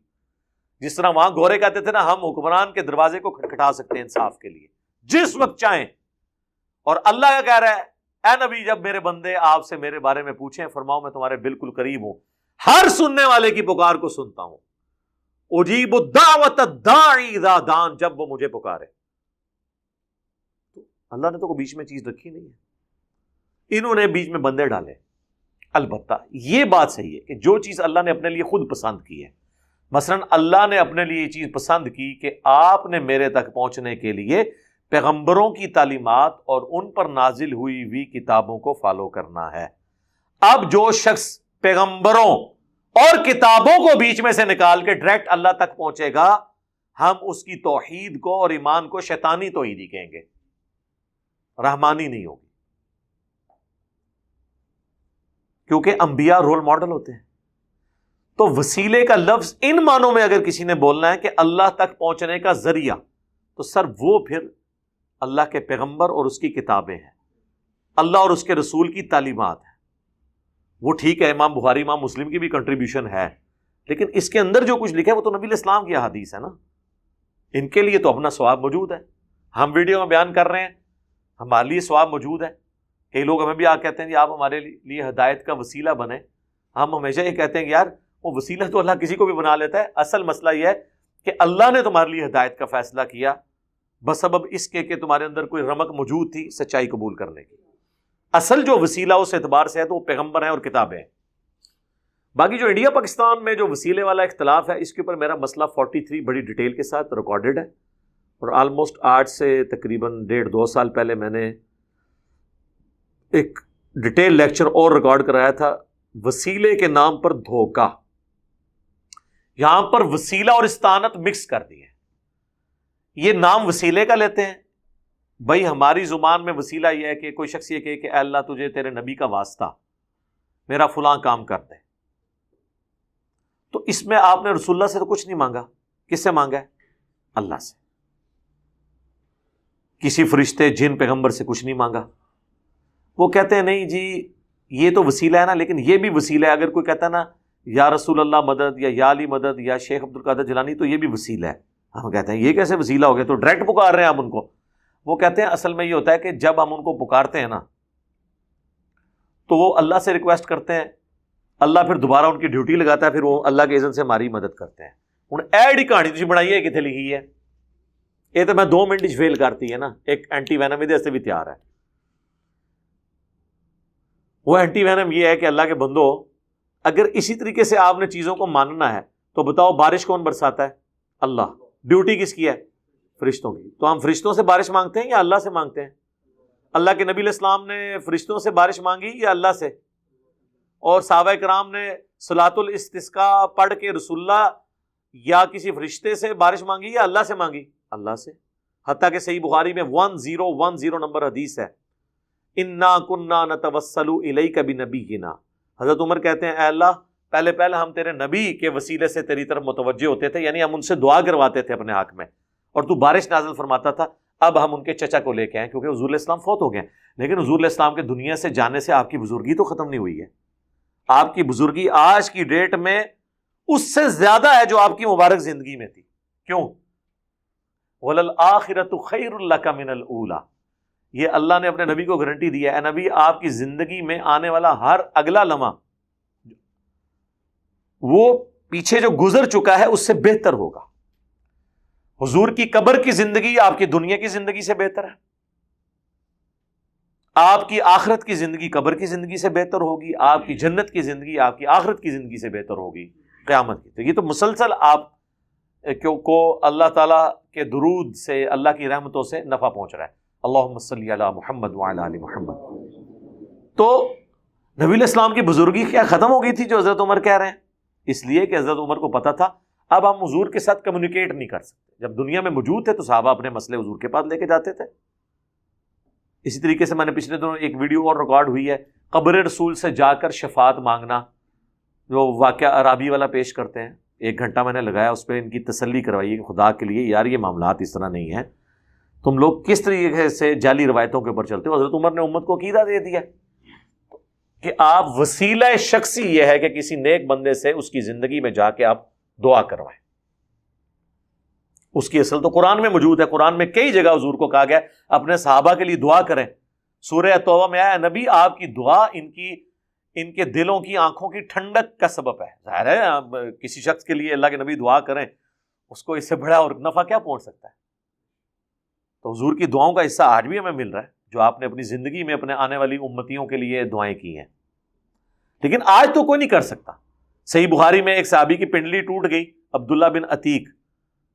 جس طرح وہاں گورے کہتے تھے نا، ہم حکمران کے دروازے کو کھٹکھٹا سکتے ہیں انصاف کے لیے جس وقت چاہیں، اور اللہ کا کہہ رہا ہے اے نبی جب میرے بندے آپ سے میرے بارے میں پوچھیں فرماؤ میں تمہارے بالکل قریب ہوں، ہر سننے والے کی پکار کو سنتا ہوں، اجیب الدعوۃ الداعی اذا دعان، جب وہ مجھے پکارے۔ اللہ نے تو کوئی بیچ میں چیز رکھی نہیں ہے، انہوں نے بیچ میں بندے ڈالے۔ البتہ یہ بات صحیح ہے کہ جو چیز اللہ نے اپنے لیے خود پسند کی ہے مثلا اللہ نے اپنے لیے یہ چیز پسند کی کہ آپ نے میرے تک پہنچنے کے لیے پیغمبروں کی تعلیمات اور ان پر نازل ہوئی ہوئی کتابوں کو فالو کرنا ہے۔ اب جو شخص پیغمبروں اور کتابوں کو بیچ میں سے نکال کے ڈائریکٹ اللہ تک پہنچے گا، ہم اس کی توحید کو اور ایمان کو شیطانی توحید ہی کہیں گے، رحمانی نہیں ہوگی، کیونکہ انبیاء رول ماڈل ہوتے ہیں۔ تو وسیلے کا لفظ ان معنوں میں اگر کسی نے بولنا ہے کہ اللہ تک پہنچنے کا ذریعہ، تو سر وہ پھر اللہ کے پیغمبر اور اس کی کتابیں ہیں، اللہ اور اس کے رسول کی تعلیمات ہیں۔ وہ ٹھیک ہے، امام بخاری امام مسلم کی بھی کنٹریبیوشن ہے، لیکن اس کے اندر جو کچھ لکھا ہے وہ تو نبی علیہ السلام کی احادیث ہے نا، ان کے لیے تو اپنا ثواب موجود ہے۔ ہم ویڈیو میں بیان کر رہے ہیں، ہمارے لیے ثواب موجود ہے۔ کئی لوگ ہمیں بھی آ کہتے ہیں کہ آپ ہمارے لیے ہدایت کا وسیلہ بنیں۔ ہم ہمیشہ یہ کہتے ہیں کہ یار وہ وسیلہ تو اللہ کسی کو بھی بنا لیتا ہے، اصل مسئلہ یہ ہے کہ اللہ نے تمہارے لیے ہدایت کا فیصلہ کیا بسبب اس کے کہ تمہارے اندر کوئی رمق موجود تھی سچائی قبول کرنے کی۔ اصل جو وسیلہ اس اعتبار سے ہے تو وہ پیغمبر ہیں اور کتابیں ہیں۔ باقی جو انڈیا پاکستان میں جو وسیلے والا اختلاف ہے، اس کے اوپر میرا مسئلہ 43 بڑی ڈیٹیل کے ساتھ ریکارڈڈ ہے، اور آلموسٹ آج سے تقریباً 1.5-2 سال پہلے میں نے ایک ڈیٹیل لیکچر اور ریکارڈ کرایا تھا، وسیلے کے نام پر دھوکہ۔ یہاں پر وسیلہ اور استعانت مکس کر دی ہے۔ یہ نام وسیلے کا لیتے ہیں، بھائی ہماری زبان میں وسیلہ یہ ہے کہ کوئی شخص یہ کہے کہ اے اللہ تجھے تیرے نبی کا واسطہ، میرا فلاں کام کر دے، تو اس میں آپ نے رسول اللہ سے تو کچھ نہیں مانگا، کس سے مانگا ہے؟ اللہ سے۔ کسی فرشتے جن پیغمبر سے کچھ نہیں مانگا۔ وہ کہتے ہیں نہیں جی یہ تو وسیلہ ہے نا، لیکن یہ بھی وسیلہ ہے۔ اگر کوئی کہتا ہے نا یا رسول اللہ مدد، یا علی مدد، یا شیخ عبد القادر جیلانی، تو یہ بھی وسیلہ ہے۔ ہم کہتے ہیں یہ کیسے وسیلہ ہو گیا، تو ڈائریکٹ پکار رہے ہیں ہم ان کو۔ وہ کہتے ہیں اصل میں یہ ہوتا ہے کہ جب ہم ان کو پکارتے ہیں نا تو وہ اللہ سے ریکویسٹ کرتے ہیں، اللہ پھر دوبارہ ان کی ڈیوٹی لگاتا ہے، پھر وہ اللہ کے اذن سے ہماری مدد کرتے ہیں۔ ہوں ایڈی کہانی تھی بنائی ہے کتنے لکھی ہے، یہ تو میں 2 منٹ فیل کرتی ہے نا، ایک اینٹی وینم ادھر سے بھی تیار ہے۔ وہ اینٹی وینم یہ ہے کہ اللہ کے بندو، اگر اسی طریقے سے آپ نے چیزوں کو ماننا ہے تو بتاؤ بارش کون برساتا ہے؟ اللہ۔ ڈیوٹی کس کی ہے؟ فرشتوں کی۔ تو ہم فرشتوں سے بارش مانگتے ہیں یا اللہ سے مانگتے ہیں؟ اللہ کے نبی علیہ السلام نے فرشتوں سے بارش مانگی یا اللہ سے؟ اور صحابہ کرام نے صلاۃ الاستسقاء پڑھ کے رسول اللہ یا کسی فرشتے سے بارش مانگی یا اللہ سے مانگی؟ اللہ سے۔ حتیٰ کہ صحیح بخاری میں 1010 نمبر حدیث ہے، انا کنا نتوسل الیک بنبینا۔ حضرت عمر کہتے ہیں اے اللہ پہلے ہم تیرے نبی کے وسیلے سے تیری طرف متوجہ ہوتے تھے، یعنی ہم ان سے دعا کرواتے تھے اپنے حق میں، اور تو بارش نازل فرماتا تھا۔ اب ہم ان کے چچا کو لے کے آئے کیونکہ حضور علیہ السلام فوت ہو گئے ہیں، لیکن حضور علیہ السلام کے دنیا سے جانے سے آپ کی بزرگی تو ختم نہیں ہوئی ہے۔ آپ کی بزرگی آج کی ڈیٹ میں اس سے زیادہ ہے جو آپ کی مبارک زندگی میں تھی۔ کیوں؟ وَلَلْآخِرَةُ خَيْرٌ لَكَ مِنَ الْأُولَى۔ یہ اللہ نے اپنے نبی کو گارنٹی دی ہے، اے نبی آپ کی زندگی میں آنے والا ہر اگلا لمحہ وہ پیچھے جو گزر چکا ہے اس سے بہتر ہوگا۔ حضور کی قبر کی زندگی آپ کی دنیا کی زندگی سے بہتر ہے، آپ کی آخرت کی زندگی قبر کی زندگی سے بہتر ہوگی، آپ کی جنت کی زندگی آپ کی آخرت کی زندگی سے بہتر ہوگی قیامت کی۔ تو یہ تو مسلسل آپ کو اللہ تعالیٰ کے درود سے، اللہ کی رحمتوں سے نفع پہنچ رہا ہے۔ اللہم صلی علی محمد وعلی آل محمد۔ تو نبی علیہ السلام کی بزرگی کیا ختم ہو گئی تھی جو حضرت عمر کہہ رہے ہیں؟ اس لیے کہ حضرت عمر کو پتا تھا اب ہم حضور کے ساتھ کمیونیکیٹ نہیں کر سکتے۔ جب دنیا میں موجود تھے تو صحابہ اپنے مسئلے حضور کے پاس لے کے جاتے تھے۔ اسی طریقے سے میں نے پچھلے دنوں ایک ویڈیو اور ریکارڈ ہوئی ہے، قبر رسول سے جا کر شفاعت مانگنا، جو واقعہ عرابی والا پیش کرتے ہیں۔ 1 گھنٹہ میں نے لگایا اس پہ، ان کی تسلی کروائی کہ خدا کے لیے یار یہ معاملات اس طرح نہیں ہیں، تم لوگ کس طریقے سے جعلی روایتوں کے اوپر چلتے ہو۔ حضرت عمر نے امت کو عقیدہ دے دیا کہ آپ وسیلہ شخصی یہ ہے کہ کسی نیک بندے سے اس کی زندگی میں جا کے آپ دعا کروائیں۔ اس کی اصل تو قرآن میں موجود ہے، قرآن میں کئی جگہ حضور کو کہا گیا اپنے صحابہ کے لیے دعا کریں۔ سورہ توبہ میں آیا نبی آپ کی دعا ان کے دلوں کی آنکھوں کی ٹھنڈک کا سبب ہے۔ ظاہر ہے آپ کسی شخص کے لیے اللہ کے نبی دعا کریں، اس کو اس سے بڑا اور نفع کیا پہنچ سکتا ہے؟ تو حضور کی دعاؤں کا حصہ آج بھی ہمیں مل رہا ہے، جو آپ نے اپنی زندگی میں اپنے آنے والی امتیوں کے لیے دعائیں کی ہیں، لیکن آج تو کوئی نہیں کر سکتا۔ صحیح بخاری میں ایک صحابی کی پنڈلی ٹوٹ گئی عبداللہ بن عتیق،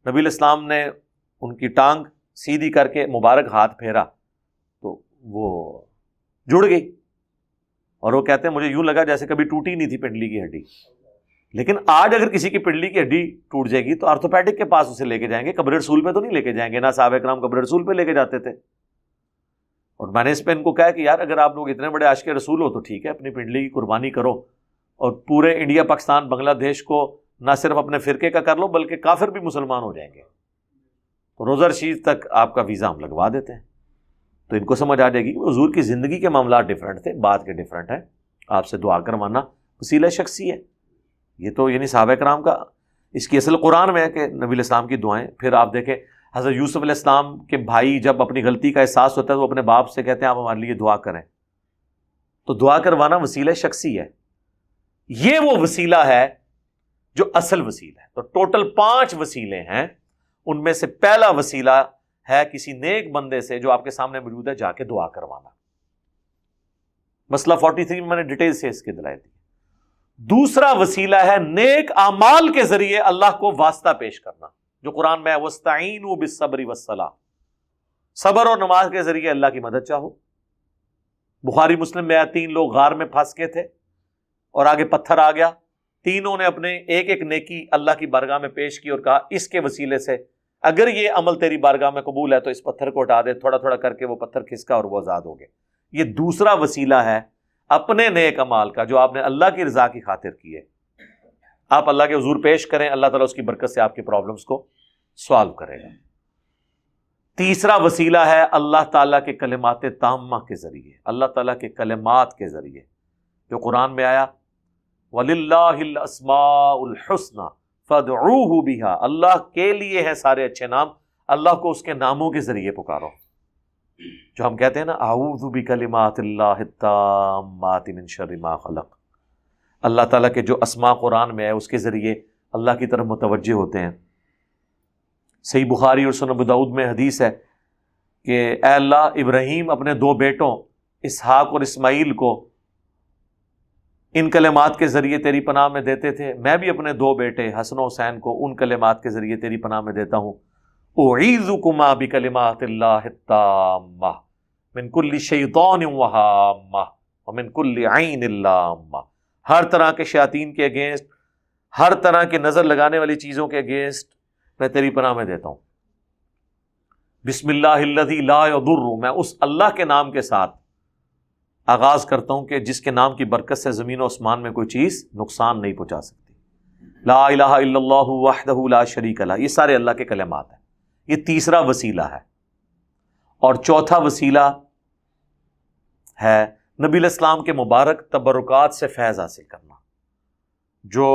نبی علیہ السلام نے ان کی ٹانگ سیدھی کر کے مبارک ہاتھ پھیرا تو وہ جڑ گئی، اور وہ کہتے ہیں مجھے یوں لگا جیسے کبھی ٹوٹی نہیں تھی پنڈلی کی ہڈی۔ لیکن آج اگر کسی کی پنڈلی کی ہڈی ٹوٹ جائے گی تو آرتھوپیڈک کے پاس اسے لے کے جائیں گے، قبر رسول پہ تو نہیں لے کے جائیں گے، نہ صحابہ کرام قبر رسول پہ لے کے جاتے تھے۔ اور میں نے اس پہ ان کو کہا کہ یار اگر آپ لوگ اتنے بڑے عاشق رسول ہو تو ٹھیک ہے، اپنی پنڈلی کی قربانی کرو اور پورے انڈیا پاکستان بنگلہ دیش کو نہ صرف اپنے فرقے کا کر لو بلکہ کافر بھی مسلمان ہو جائیں گے، تو روزہ رشید تک آپ کا ویزا ہم لگوا دیتے ہیں۔ تو ان کو سمجھ آ جائے گی کہ حضور کی زندگی کے معاملات ڈیفرنٹ تھے، بات کے ڈیفرنٹ ہے۔ آپ سے دعا کروانا وسیلہ شخصی ہے، یہ تو یعنی صحابہ کرام کا اس کی اصل قرآن میں ہے کہ نبی علیہ السلام کی دعائیں۔ پھر آپ دیکھیں حضرت یوسف علیہ السلام کے بھائی جب اپنی غلطی کا احساس ہوتا ہے تو وہ اپنے باپ سے کہتے ہیں آپ ہمارے لیے دعا کریں، تو دعا کروانا وسیلہ شخصی ہے۔ یہ وہ وسیلہ ہے جو اصل وسیلہ ہے۔ تو ٹوٹل 5 وسیلے ہیں، ان میں سے پہلا وسیلہ ہے کسی نیک بندے سے جو آپ کے سامنے موجود ہے جا کے دعا کروانا۔ مسئلہ 43 میں نے ڈیٹیل سے اس کے دلائل دی۔ دوسرا وسیلہ ہے نیک اعمال کے ذریعے اللہ کو واسطہ پیش کرنا، جو قرآن میں ہے وَاسْتَعِینُوا بِالصَّبْرِ وَالصَّلَاةِ، صبر اور نماز کے ذریعے اللہ کی مدد چاہو۔ بخاری مسلم میں 3 لوگ غار میں پھنس کے تھے اور آگے پتھر آ گیا، تینوں نے اپنے ایک ایک نیکی اللہ کی بارگاہ میں پیش کی اور کہا اس کے وسیلے سے اگر یہ عمل تیری بارگاہ میں قبول ہے تو اس پتھر کو ہٹا دے۔ تھوڑا تھوڑا کر کے وہ پتھر کھسکا اور وہ آزاد ہو گئے۔ یہ دوسرا وسیلہ ہے اپنے نیک اعمال کا جو آپ نے اللہ کی رضا کی خاطر کیے، آپ اللہ کے حضور پیش کریں، اللہ تعالیٰ اس کی برکت سے آپ کی پرابلمس کو سوالو کرے گا۔ تیسرا وسیلہ ہے اللہ تعالیٰ کے کلمات تامہ کے ذریعے، اللہ تعالیٰ کے کلمات کے ذریعے، جو قرآن میں آیا وَلِلَّهِ الْأَسْمَاءُ الْحُسْنَى فَادْعُوهُ بِهَا، اللہ کے لیے ہیں سارے اچھے نام، اللہ کو اس کے ناموں کے ذریعے پکارو۔ جو ہم کہتے ہیں نا اعوذ بکلمات اللہ التامات من شر ما خلق، اللہ تعالیٰ کے جو اسماء قرآن میں ہے اس کے ذریعے اللہ کی طرف متوجہ ہوتے ہیں۔ صحیح بخاری اور سنن ابو داؤد میں حدیث ہے کہ اے اللہ ابراہیم اپنے 2 بیٹوں اسحاق اور اسماعیل کو ان کلمات کے ذریعے تیری پناہ میں دیتے تھے، میں بھی اپنے 2 بیٹے حسن و حسین کو ان کلمات کے ذریعے تیری پناہ میں دیتا ہوں۔ اعیذکما بکلمات اللہ التامہ من کل شیطان وہامہ ومن کل عین لامہ، ہر طرح کے شیاطین کے اگینسٹ، ہر طرح کے نظر لگانے والی چیزوں کے اگینسٹ میں تیری پناہ میں دیتا ہوں۔ بسم اللہ الذی لا یضر، میں اس اللہ کے نام کے ساتھ آغاز کرتا ہوں کہ جس کے نام کی برکت سے زمین و آسمان میں کوئی چیز نقصان نہیں پہنچا سکتی۔ لا الہ الا اللہ وحدہ لا شریک لہ، یہ سارے اللہ کے کلمات ہیں۔ یہ تیسرا وسیلہ ہے۔ اور چوتھا وسیلہ ہے نبی علیہ السلام کے مبارک تبرکات سے فیض حاصل کرنا، جو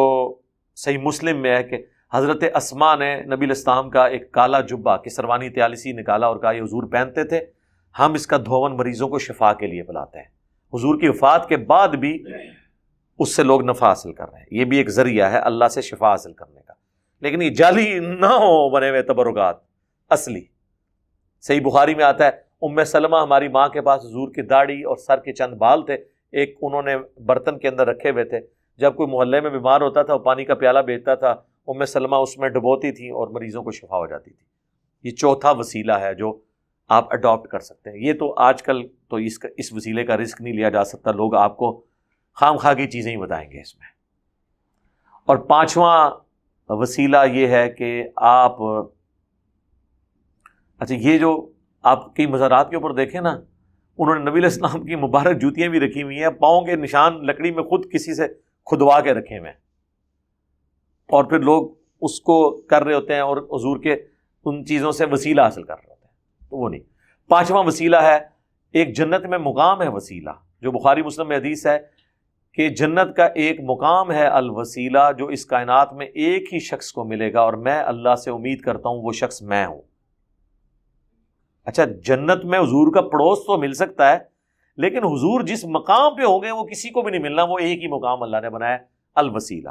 صحیح مسلم میں ہے کہ حضرت اسماء نے نبی علیہ السلام کا ایک کالا جبہ کسروانی طیالسی نکالا اور کہا یہ حضور پہنتے تھے، ہم اس کا دھون مریضوں کو شفا کے لیے پلاتے ہیں۔ حضور کی وفات کے بعد بھی اس سے لوگ نفع حاصل کر رہے ہیں، یہ بھی ایک ذریعہ ہے اللہ سے شفا حاصل کرنے کا۔ لیکن یہ جعلی نہ ہو بنے ہوئے تبرکات، اصلی۔ صحیح بخاری میں آتا ہے ام سلمہ ہماری ماں کے پاس حضور کی داڑھی اور سر کے چند بال تھے، ایک انہوں نے برتن کے اندر رکھے ہوئے تھے، جب کوئی محلے میں بیمار ہوتا تھا وہ پانی کا پیالہ بیچتا تھا، ام سلمہ اس میں ڈبوتی تھی اور مریضوں کو شفا ہو جاتی تھی۔ یہ چوتھا وسیلہ ہے جو آپ اڈاپٹ کر سکتے ہیں۔ یہ تو آج کل تو اس وسیلے کا رسک نہیں لیا جا سکتا، لوگ آپ کو خام خواہ کی چیزیں ہی بتائیں گے اس میں۔ اور پانچواں وسیلہ یہ ہے کہ آپ اچھا یہ جو آپ کی مزارات کے اوپر دیکھیں نا، انہوں نے نبی علیہ السلام کی مبارک جوتیاں بھی رکھی ہوئی ہیں، پاؤں کے نشان لکڑی میں خود کسی سے کھدوا کے رکھے ہوئے ہیں، اور پھر لوگ اس کو کر رہے ہوتے ہیں اور حضور کے ان چیزوں سے وسیلہ حاصل کر رہے ہوتے ہیں، تو وہ نہیں۔ پانچواں وسیلہ ہے ایک جنت میں مقام ہے وسیلہ، جو بخاری مسلم میں حدیث ہے کہ جنت کا ایک مقام ہے الوسیلہ، جو اس کائنات میں ایک ہی شخص کو ملے گا، اور میں اللہ سے امید کرتا ہوں وہ شخص میں ہوں۔ اچھا جنت میں حضور کا پڑوس تو مل سکتا ہے، لیکن حضور جس مقام پہ ہوں گے وہ کسی کو بھی نہیں ملنا، وہ ایک ہی مقام اللہ نے بنایا الوسیلہ۔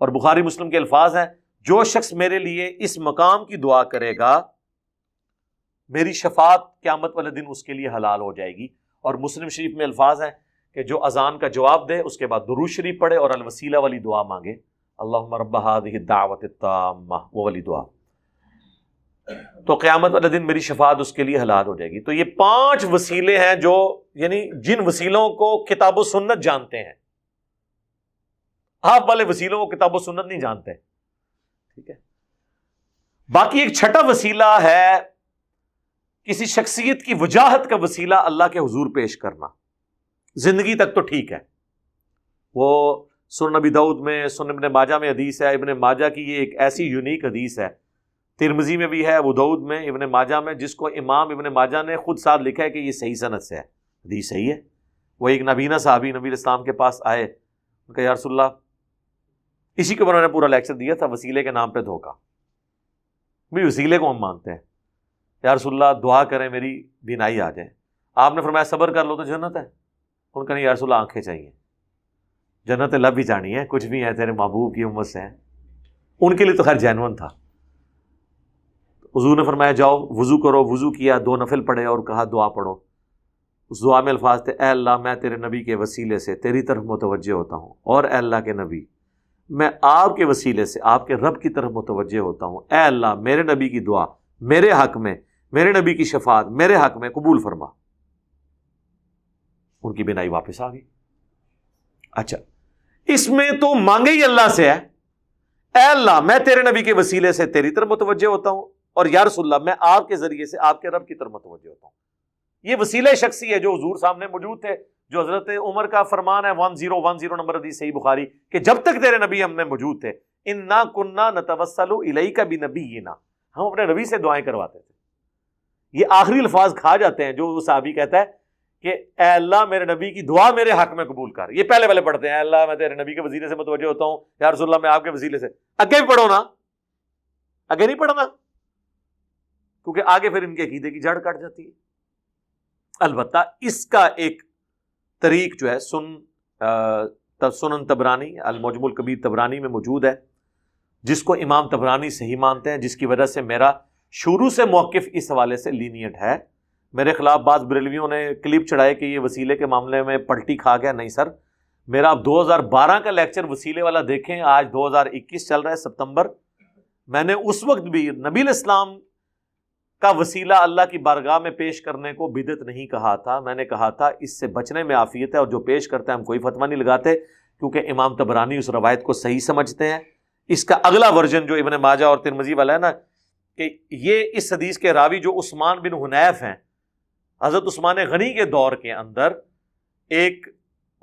اور بخاری مسلم کے الفاظ ہیں جو شخص میرے لیے اس مقام کی دعا کرے گا میری شفاعت قیامت والے دن اس کے لیے حلال ہو جائے گی۔ اور مسلم شریف میں الفاظ ہیں کہ جو اذان کا جواب دے اس کے بعد درود شریف پڑھے اور الوسیلہ والی دعا مانگے اللہم رب ہذہ الدعوۃ التامہ، وہ والی دعا، تو قیامت والے دن میری شفاعت اس کے لیے حلال ہو جائے گی۔ تو یہ 5 وسیلے ہیں جو یعنی جن وسیلوں کو کتاب و سنت جانتے ہیں، آپ والے وسیلوں کو کتاب و سنت نہیں جانتے، ٹھیک ہے۔ باقی ایک چھٹا وسیلہ ہے کسی شخصیت کی وجاہت کا وسیلہ اللہ کے حضور پیش کرنا، زندگی تک تو ٹھیک ہے، وہ سنن نبی داؤد میں، سنن ابن ماجہ میں حدیث ہے، ابن ماجہ کی یہ ایک ایسی یونیک حدیث ہے، ترمذی میں بھی ہے، ابو داؤد میں، ابن ماجہ میں، جس کو امام ابن ماجہ نے خود ساتھ لکھا ہے کہ یہ صحیح سند سے ہے، حدیث صحیح ہے۔ وہ ایک نابینا صحابی نبی علیہ السلام کے پاس آئے، ان کا یا رسول اللہ، اسی کے اوپر انہوں نے پورا لیکچر دیا تھا، وسیلے کے نام پہ دھوکہ، بھی وسیلے کو ہم مانتے ہیں، یا رسول اللہ دعا کریں میری بینائی آ جائے، آپ نے فرمایا صبر کر لو تو جنت ہے، ان کا نہیں یا رسول اللہ آنکھیں چاہیے، جنت لب بھی جانی ہے، کچھ بھی ہے تیرے محبوب کی امت سے ہے، ان کے لیے تو خیر جینون تھا۔ حضور نے فرمایا جاؤ وضو کرو، وضو کیا، 2 نفل پڑھے اور کہا دعا پڑھو، اس دعا میں الفاظ تھے، اے اللہ میں تیرے نبی کے وسیلے سے تیری طرف متوجہ ہوتا ہوں، اور اے اللہ کے نبی میں آپ کے وسیلے سے آپ کے رب کی طرف متوجہ ہوتا ہوں، اے اللہ میرے نبی کی دعا میرے حق میں، میرے نبی کی شفاعت میرے حق میں قبول فرما۔ ان کی بینائی واپس آ گئی۔ اچھا، اس میں تو مانگے ہی اللہ سے ہے، اے اللہ میں تیرے نبی کے وسیلے سے تیری طرف متوجہ ہوتا ہوں، اور یا رسول اللہ میں آپ کے ذریعے سے آپ کے رب کی طرف متوجہ ہوتا ہوں۔ یہ وسیلہ شخصی ہے جو حضور سامنے موجود تھے، جو حضرت عمر کا فرمان ہے 1010 نمبر حدیث صحیح بخاری، کہ جب تک تیرے نبی ہم میں موجود تھے، انا کننا نتوسل الیک بنبینا، ہم اپنے نبی سے دعائیں کرواتے تھے۔ یہ آخری الفاظ کھا جاتے ہیں جو وہ صحابی کہتا ہے کہ اے اللہ میرے نبی کی دعا میرے حق میں قبول کر، یہ پہلے پہلے پڑھتے ہیں، اے اللہ میں تیرے نبی کے وسیلے سے متوجہ ہوتا ہوں، یا رسول اللہ میں آپ کے وسیلے سے، آگے بھی پڑھو نا، آگے نہیں پڑھنا، کیونکہ آگے پھر ان کے عقیدے کی جڑ کٹ جاتی ہے۔ البتہ اس کا ایک طریق جو ہے سنن تبرانی، المعجم الکبیر تبرانی میں موجود ہے، جس کو امام تبرانی صحیح مانتے ہیں، جس کی وجہ سے میرا شروع سے موقف اس حوالے سے لینیٹ ہے۔ میرے خلاف بعض بریلویوں نے کلپ چڑھائے کہ یہ وسیلے کے معاملے میں پلٹی کھا گیا، نہیں سر، میرا 2012 کا لیکچر وسیلے والا دیکھیں، آج 2021 چل رہا ہے ستمبر، میں نے اس وقت بھی نبی علیہ السلام کا وسیلہ اللہ کی بارگاہ میں پیش کرنے کو بدعت نہیں کہا تھا، میں نے کہا تھا اس سے بچنے میں عافیت ہے، اور جو پیش کرتے ہیں ہم کوئی فتویٰ نہیں لگاتے، کیونکہ امام تبرانی اس روایت کو صحیح سمجھتے ہیں۔ اس کا اگلا ورژن جو ابن ماجہ اور ترمذی والا ہے نا، کہ یہ اس حدیث کے راوی جو عثمان بن حنیف ہیں، حضرت عثمان غنی کے دور کے اندر ایک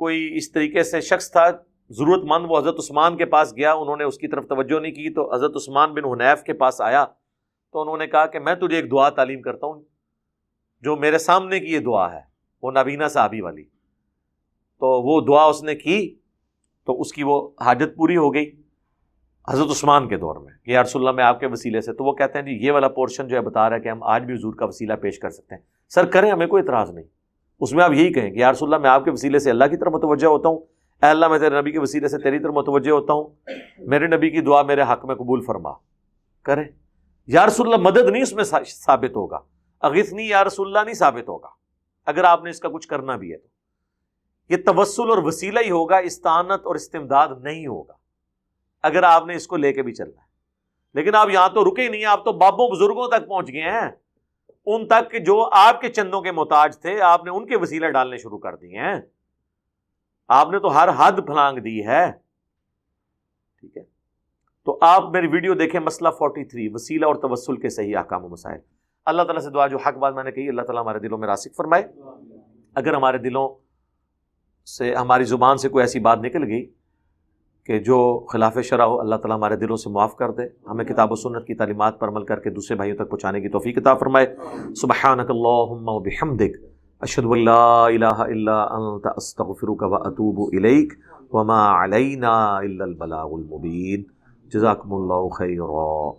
کوئی اس طریقے سے شخص تھا ضرورت مند، وہ حضرت عثمان کے پاس گیا، انہوں نے اس کی طرف توجہ نہیں کی، تو حضرت عثمان بن حنیف کے پاس آیا تو انہوں نے کہا کہ میں تجھے ایک دعا تعلیم کرتا ہوں، جو میرے سامنے کی یہ دعا ہے، وہ نابینا صحابی والی، تو وہ دعا اس نے کی تو اس کی وہ حاجت پوری ہو گئی حضرت عثمان کے دور میں، کہ یا رسول اللہ میں آپ کے وسیلے سے، تو وہ کہتے ہیں جی یہ والا پورشن جو ہے بتا رہا ہے کہ ہم آج بھی حضور کا وسیلہ پیش کر سکتے ہیں، سر کریں ہمیں کوئی اعتراض نہیں، اس میں آپ یہی کہیں کہ یا رسول اللہ میں آپ کے وسیلے سے اللہ کی طرف متوجہ ہوتا ہوں، اے اللہ میں تیرے نبی کے وسیلے سے تیری طرف متوجہ ہوتا ہوں، میرے نبی کی دعا میرے حق میں قبول فرما، کریں۔ یا رسول اللہ مدد نہیں اس میں ثابت ہوگا، اغثنی یا رسول اللہ نہیں ثابت ہوگا، اگر آپ نے اس کا کچھ کرنا بھی ہے تو یہ توسل اور وسیلہ ہی ہوگا، استعانت اور استمداد نہیں ہوگا، اگر آپ نے اس کو لے کے بھی چلنا ہے۔ لیکن آپ یہاں تو رکے ہی نہیں، آپ تو بابوں بزرگوں تک پہنچ گئے ہیں، ان تک جو آپ کے چندوں کے محتاج تھے، آپ نے ان کے وسیلے ڈالنے شروع کر دیے ہیں، آپ نے تو ہر حد پھلانگ دی ہے، ٹھیک ہے۔ تو آپ میری ویڈیو دیکھیں، مسئلہ 43، وسیلہ اور توسل کے صحیح احکام و مسائل۔ اللہ تعالیٰ سے دعا جو حق بات میں نے کہی، اللہ تعالیٰ ہمارے دلوں میں راسخ فرمائے۔ اگر ہمارے دلوں سے، ہماری زبان سے کوئی ایسی بات نکل گئی کہ جو خلاف شرع ہو، اللہ تعالیٰ ہمارے دلوں سے معاف کر دے، ہمیں کتاب و سنت کی تعلیمات پر عمل کر کے دوسرے بھائیوں تک پہنچانے کی توفیق عطا فرمائے۔ سبحانک اللہم و بحمدک، اشہد ان لا الہ الا انت، استغفرک و اتوب الیک، وما علینا الا البلاغ المبین۔ جزاکم اللہ خیرا۔